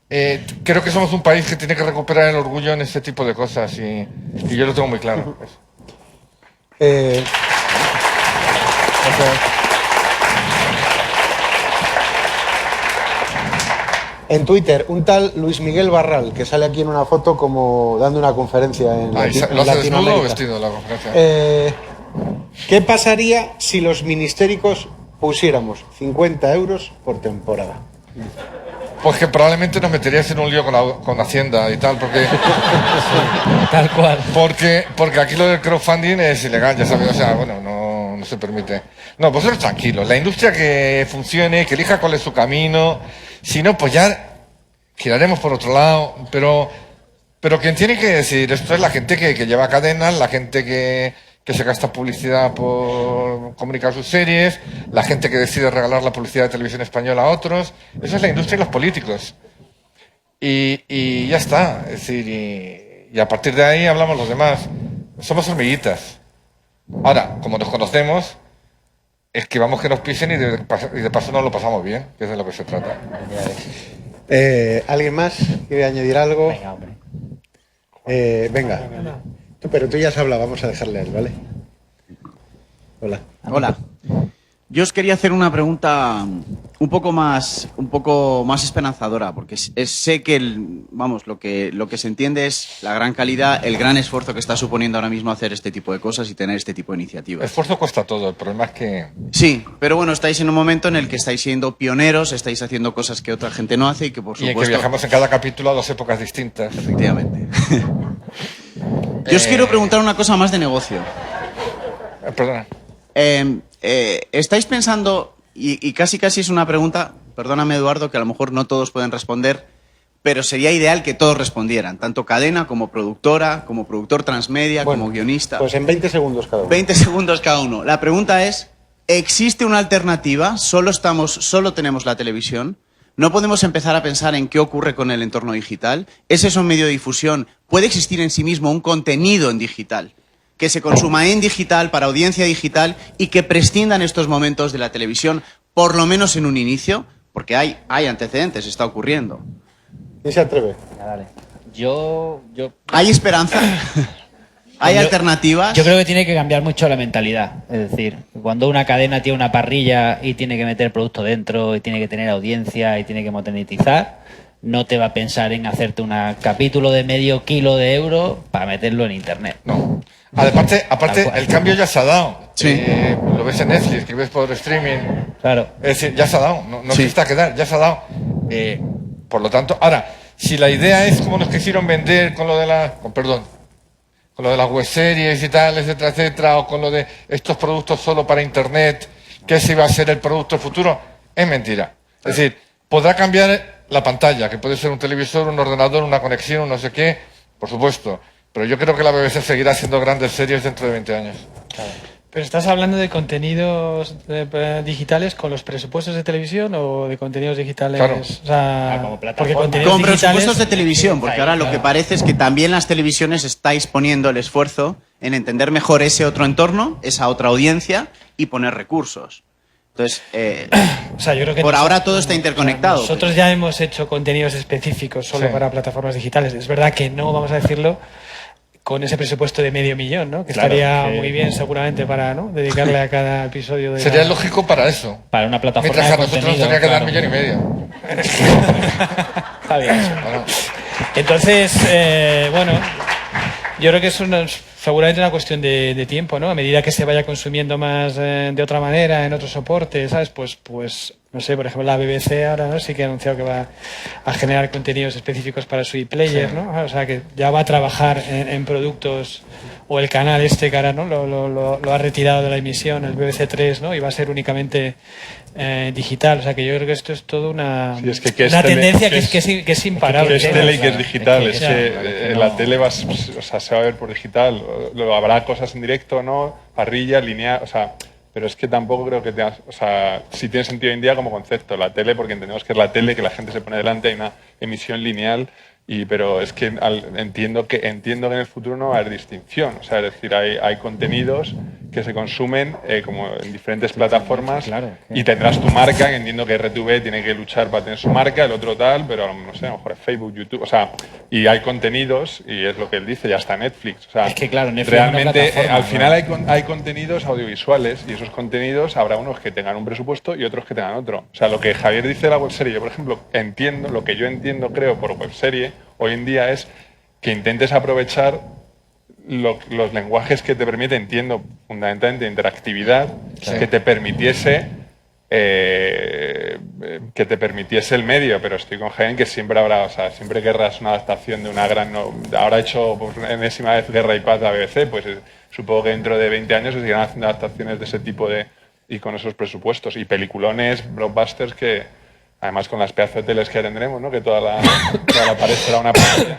S4: creo que somos un país que tiene que recuperar el orgullo en ese tipo de cosas y yo lo tengo muy claro. Pues.
S13: En Twitter, un tal Luis Miguel Barral, que sale aquí en una foto como dando una conferencia en
S4: ¿Lo hace desnudo
S13: Latinoamérica.
S4: o vestido la conferencia?
S13: ¿Qué pasaría si los ministéricos pusiéramos 50 euros por temporada?
S4: Pues que probablemente nos meterías en un lío con Hacienda y tal, porque...
S3: Tal cual.
S4: Porque aquí lo del crowdfunding es ilegal, ya sabes, o sea, bueno, no se permite. No, vosotros tranquilos, la industria que funcione, que elija cuál es su camino, si no, pues ya giraremos por otro lado, pero quien tiene que decir esto es la gente que lleva cadenas, la gente que se gasta publicidad por comunicar sus series, la gente que decide regalar la publicidad de televisión española a otros. Eso es la industria y los políticos. Y ya está. Es decir, y a partir de ahí hablamos los demás. Somos hormiguitas. Ahora, como nos conocemos, es que vamos que nos pisen y de paso nos lo pasamos bien, que es de lo que se trata.
S13: ¿Alguien más quiere añadir algo? Venga, hombre. Venga. Pero tú ya has hablado, vamos a dejarle a él, ¿vale? Hola.
S12: Hola. Yo os quería hacer una pregunta
S7: un poco más esperanzadora, porque sé que lo que se entiende es la gran calidad, el gran esfuerzo que está suponiendo ahora mismo hacer este tipo de cosas y tener este tipo de iniciativas.
S4: Esfuerzo cuesta todo, el problema es que...
S7: Sí, pero bueno, estáis en un momento en el que estáis siendo pioneros, estáis haciendo cosas que otra gente no hace y que por
S4: Y en
S7: supuesto...
S4: que viajamos en cada capítulo a 2 épocas distintas.
S7: Efectivamente. Yo os quiero preguntar una cosa más de negocio.
S4: Perdona.
S7: ¿Estáis pensando, y casi es una pregunta, perdóname Eduardo, que a lo mejor no todos pueden responder, pero sería ideal que todos respondieran, tanto cadena como productora, como productor transmedia, como guionista?
S13: Pues en 20 segundos cada uno.
S7: 20 segundos cada uno. La pregunta es, ¿existe una alternativa? ¿Solo tenemos la televisión? ¿No podemos empezar a pensar en qué ocurre con el entorno digital? ¿Es eso un medio de difusión? ¿Puede existir en sí mismo un contenido en digital que se consuma en digital, para audiencia digital, y que prescinda en estos momentos de la televisión, por lo menos en un inicio? Porque hay antecedentes, está ocurriendo.
S13: ¿Quién se atreve?
S3: Dale. Yo...
S7: ¿Hay esperanza? ¿Hay alternativas?
S3: Yo creo que tiene que cambiar mucho la mentalidad. Es decir, cuando una cadena tiene una parrilla y tiene que meter producto dentro, y tiene que tener audiencia, y tiene que monetizar, no te va a pensar en hacerte un capítulo de medio kilo de euro para meterlo en internet.
S4: No. Aparte, el cambio ya se ha dado. Sí. Lo ves en Netflix, que ves por streaming.
S3: Claro.
S4: Es decir, ya se ha dado. No
S7: Sí.
S4: existe a quedar, ya se ha dado. Por lo tanto, ahora, si la idea es como nos quisieron vender con lo de las web series y tal, etcétera, etcétera, o con lo de estos productos solo para internet, que ese iba a ser el producto futuro, es mentira. Es decir, podrá cambiar la pantalla, que puede ser un televisor, un ordenador, una conexión, un no sé qué, por supuesto. Pero yo creo que la BBC seguirá haciendo grandes series dentro de 20 años.
S5: Claro. ¿Pero estás hablando de contenidos digitales con los presupuestos de televisión o de contenidos digitales?
S4: Claro.
S5: O sea,
S3: como plataforma.
S5: porque contenidos
S7: Con
S5: digitales...
S7: presupuestos de televisión, porque ahora lo que parece es que también las televisiones estáis poniendo el esfuerzo en entender mejor ese otro entorno, esa otra audiencia, y poner recursos. Entonces,
S5: o sea, yo creo que
S7: por ahora todo está interconectado.
S5: Nosotros ya hemos hecho contenidos específicos solo para plataformas digitales. Es verdad que no, vamos a decirlo, con ese presupuesto de $500,000, ¿no? Que
S3: Claro,
S5: estaría
S3: que-
S5: muy bien seguramente para, ¿no?, dedicarle a cada episodio de...
S4: Sería lógico para eso.
S3: Para una plataforma
S4: Mientras
S3: de
S4: a nosotros nos
S3: contenido,
S4: tenía que dar
S3: claro.
S4: 1,5 millones.
S5: Está bien. Entonces, bueno, yo creo que es seguramente una cuestión de tiempo, ¿no? A medida que se vaya consumiendo más de otra manera, en otros soportes, ¿sabes? Pues no sé, por ejemplo, la BBC ahora, ¿no?, sí que ha anunciado que va a generar contenidos específicos para su iPlayer, ¿no? O sea, que ya va a trabajar en productos, o el canal este que ahora, ¿no?, lo ha retirado de la emisión, el BBC 3, ¿no?, y va a ser únicamente digital. O sea, que yo creo que esto es toda una,
S6: Sí, es que es
S5: una
S6: tele-
S5: tendencia
S6: que
S5: que es imparable.
S6: Que es tele y que es digital.
S5: Es
S6: Es
S5: que-
S6: que
S5: claro,
S6: la
S5: no.
S6: tele o sea, se va a ver por digital. Luego habrá cosas en directo, ¿no? Parrilla, lineal, o sea, pero es que tampoco creo que tengas, o sea, sí tiene sentido hoy en día como concepto la tele, porque entendemos que es la tele, que la gente se pone delante, hay una emisión lineal. Pero es que entiendo que en el futuro no va a haber distinción. O sea, es decir, hay contenidos que se consumen como en diferentes plataformas, y tendrás tu marca, que entiendo que RTV tiene que luchar para tener su marca, el otro tal, pero no sé, a lo mejor es Facebook, YouTube, o sea, y hay contenidos, y es lo que él dice, ya está Netflix. O sea,
S3: Es que, claro, Netflix es una
S6: realmente
S3: plataforma,
S6: al final
S3: claro.
S6: hay contenidos audiovisuales, y esos contenidos habrá unos que tengan un presupuesto y otros que tengan otro. O sea, lo que Javier dice de la webserie, yo por ejemplo lo que yo entiendo, creo, por webserie hoy en día es que intentes aprovechar los lenguajes que te permite, entiendo, fundamentalmente interactividad, que te permitiese el medio, pero estoy con Jaén que siempre habrá, o sea, siempre querrás una adaptación de una gran... ahora he hecho por enésima vez Guerra y Paz a BBC, pues supongo que dentro de 20 años se seguirán haciendo adaptaciones de ese tipo y con esos presupuestos, y peliculones, blockbusters que, además con las pedazos de teles que tendremos, ¿no?, que toda la pared será una pantalla.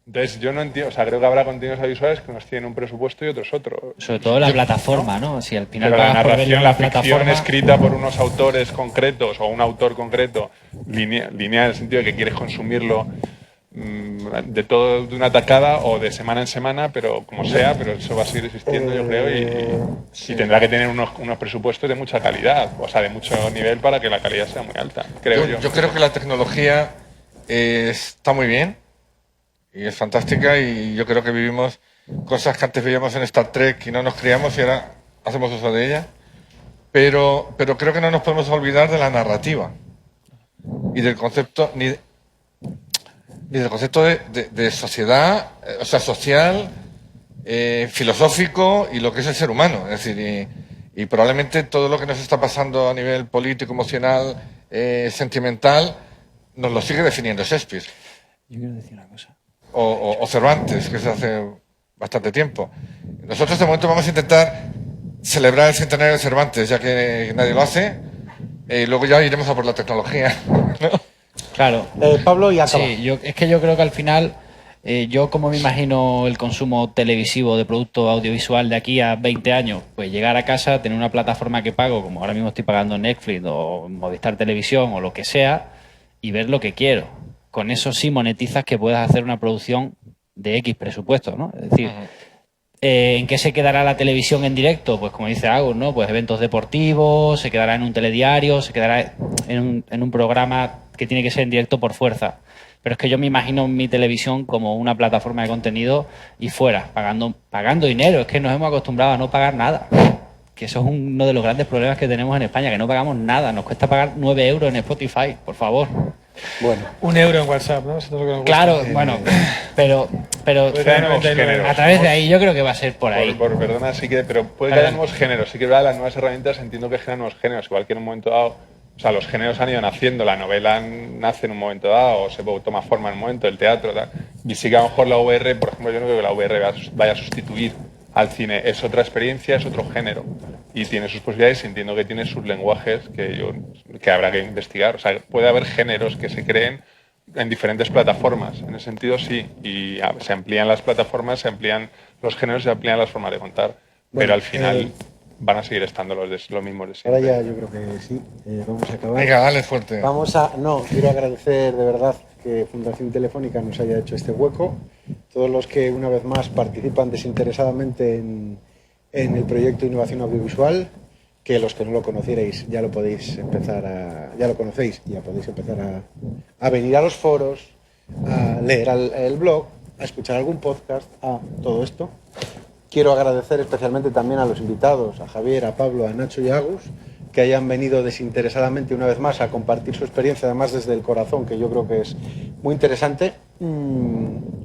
S6: Entonces, yo no entiendo, o sea, creo que habrá contenidos audiovisuales que unos tienen un presupuesto y otros otro.
S3: Sobre todo la plataforma, ¿no? Si al final
S6: Pero la
S3: pagas por verlo
S6: narración,
S3: en
S6: la
S3: plataforma-
S6: ficción escrita por unos autores concretos o un autor concreto, lineal en el sentido de que quieres consumirlo de todo de una tacada o de semana en semana, pero como sea, pero eso va a seguir existiendo, yo creo, y tendrá que tener unos presupuestos de mucha calidad, o sea, de mucho nivel para que la calidad sea muy alta, creo yo.
S4: Yo creo que la tecnología está muy bien y es fantástica, y yo creo que vivimos cosas que antes veíamos en Star Trek y no nos creíamos y ahora hacemos uso de ella. pero creo que no nos podemos olvidar de la narrativa y del concepto, ni del concepto de sociedad, o sea, social, filosófico y lo que es el ser humano. Es decir, y probablemente todo lo que nos está pasando a nivel político, emocional, sentimental, nos lo sigue definiendo Shakespeare.
S3: Yo quiero decir una cosa.
S4: O Cervantes, que se hace bastante tiempo. Nosotros de momento vamos a intentar celebrar el centenario de Cervantes, ya que nadie lo hace, y luego ya iremos a por la tecnología, ¿no?
S3: Claro.
S13: Pablo, y acaba.
S3: Sí, es que yo creo que al final, yo como me imagino el consumo televisivo de producto audiovisual de aquí a 20 años, pues llegar a casa, tener una plataforma que pago, como ahora mismo estoy pagando Netflix o Movistar Televisión o lo que sea, y ver lo que quiero. Con eso sí monetizas que puedas hacer una producción de X presupuesto, ¿no? Es decir, ¿en qué se quedará la televisión en directo? Pues como dice Agus, ¿no? Pues eventos deportivos, se quedará en un telediario, se quedará en un programa que tiene que ser en directo por fuerza. Pero es que yo me imagino mi televisión como una plataforma de contenido y fuera, pagando dinero. Es que nos hemos acostumbrado a no pagar nada. Que eso es uno de los grandes problemas que tenemos en España, que no pagamos nada. Nos cuesta pagar 9 euros en Spotify, por favor.
S13: Bueno.
S5: 1 euro en WhatsApp, ¿no? Eso es lo que nos
S3: Claro,
S5: cuesta.
S3: bueno, pero a través de ahí yo creo que va a ser por ahí.
S6: Perdona, sí que, pero puede que haya nuevos géneros. Sí que las nuevas herramientas entiendo que generan nuevos géneros. Igual que en un momento dado, o sea, los géneros han ido naciendo. La novela nace en un momento dado, o se toma forma en un momento, el teatro, tal. Y sí que a lo mejor la VR, por ejemplo, yo no creo que la VR vaya a sustituir al cine. Es otra experiencia, es otro género. Y tiene sus posibilidades, entiendo que tiene sus lenguajes que habrá que investigar. O sea, puede haber géneros que se creen en diferentes plataformas. En ese sentido, sí. Y se amplían las plataformas, se amplían los géneros, se amplían las formas de contar.
S13: Bueno,
S6: pero al final van a seguir estando los mismos de siempre.
S13: Ahora ya yo creo que sí. Vamos a acabar.
S4: Venga, dale fuerte.
S13: Quiero agradecer de verdad que Fundación Telefónica nos haya hecho este hueco. Todos los que una vez más participan desinteresadamente en el proyecto de innovación audiovisual, que los que no lo conocierais ya lo conocéis y ya podéis empezar a venir a los foros, a leer el blog, a escuchar algún podcast, a todo esto. Quiero agradecer especialmente también a los invitados, a Javier, a Pablo, a Nacho y a Agus, que hayan venido desinteresadamente una vez más a compartir su experiencia, además desde el corazón, que yo creo que es muy interesante.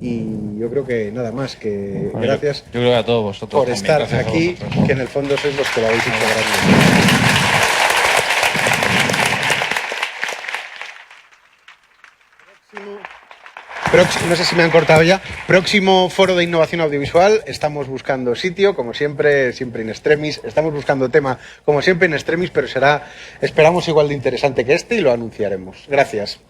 S13: Y yo creo que nada más, que
S3: Bueno,
S13: gracias
S3: yo creo que a todos vosotros
S13: por
S3: también,
S13: estar
S3: gracias a
S13: aquí,
S3: vosotros.
S13: que en el fondo sois los que lo habéis hecho grande. No sé si me han cortado ya. Próximo foro de innovación audiovisual. Estamos buscando sitio, como siempre in extremis. Estamos buscando tema, como siempre in extremis, pero será, esperamos, igual de interesante que este y lo anunciaremos. Gracias.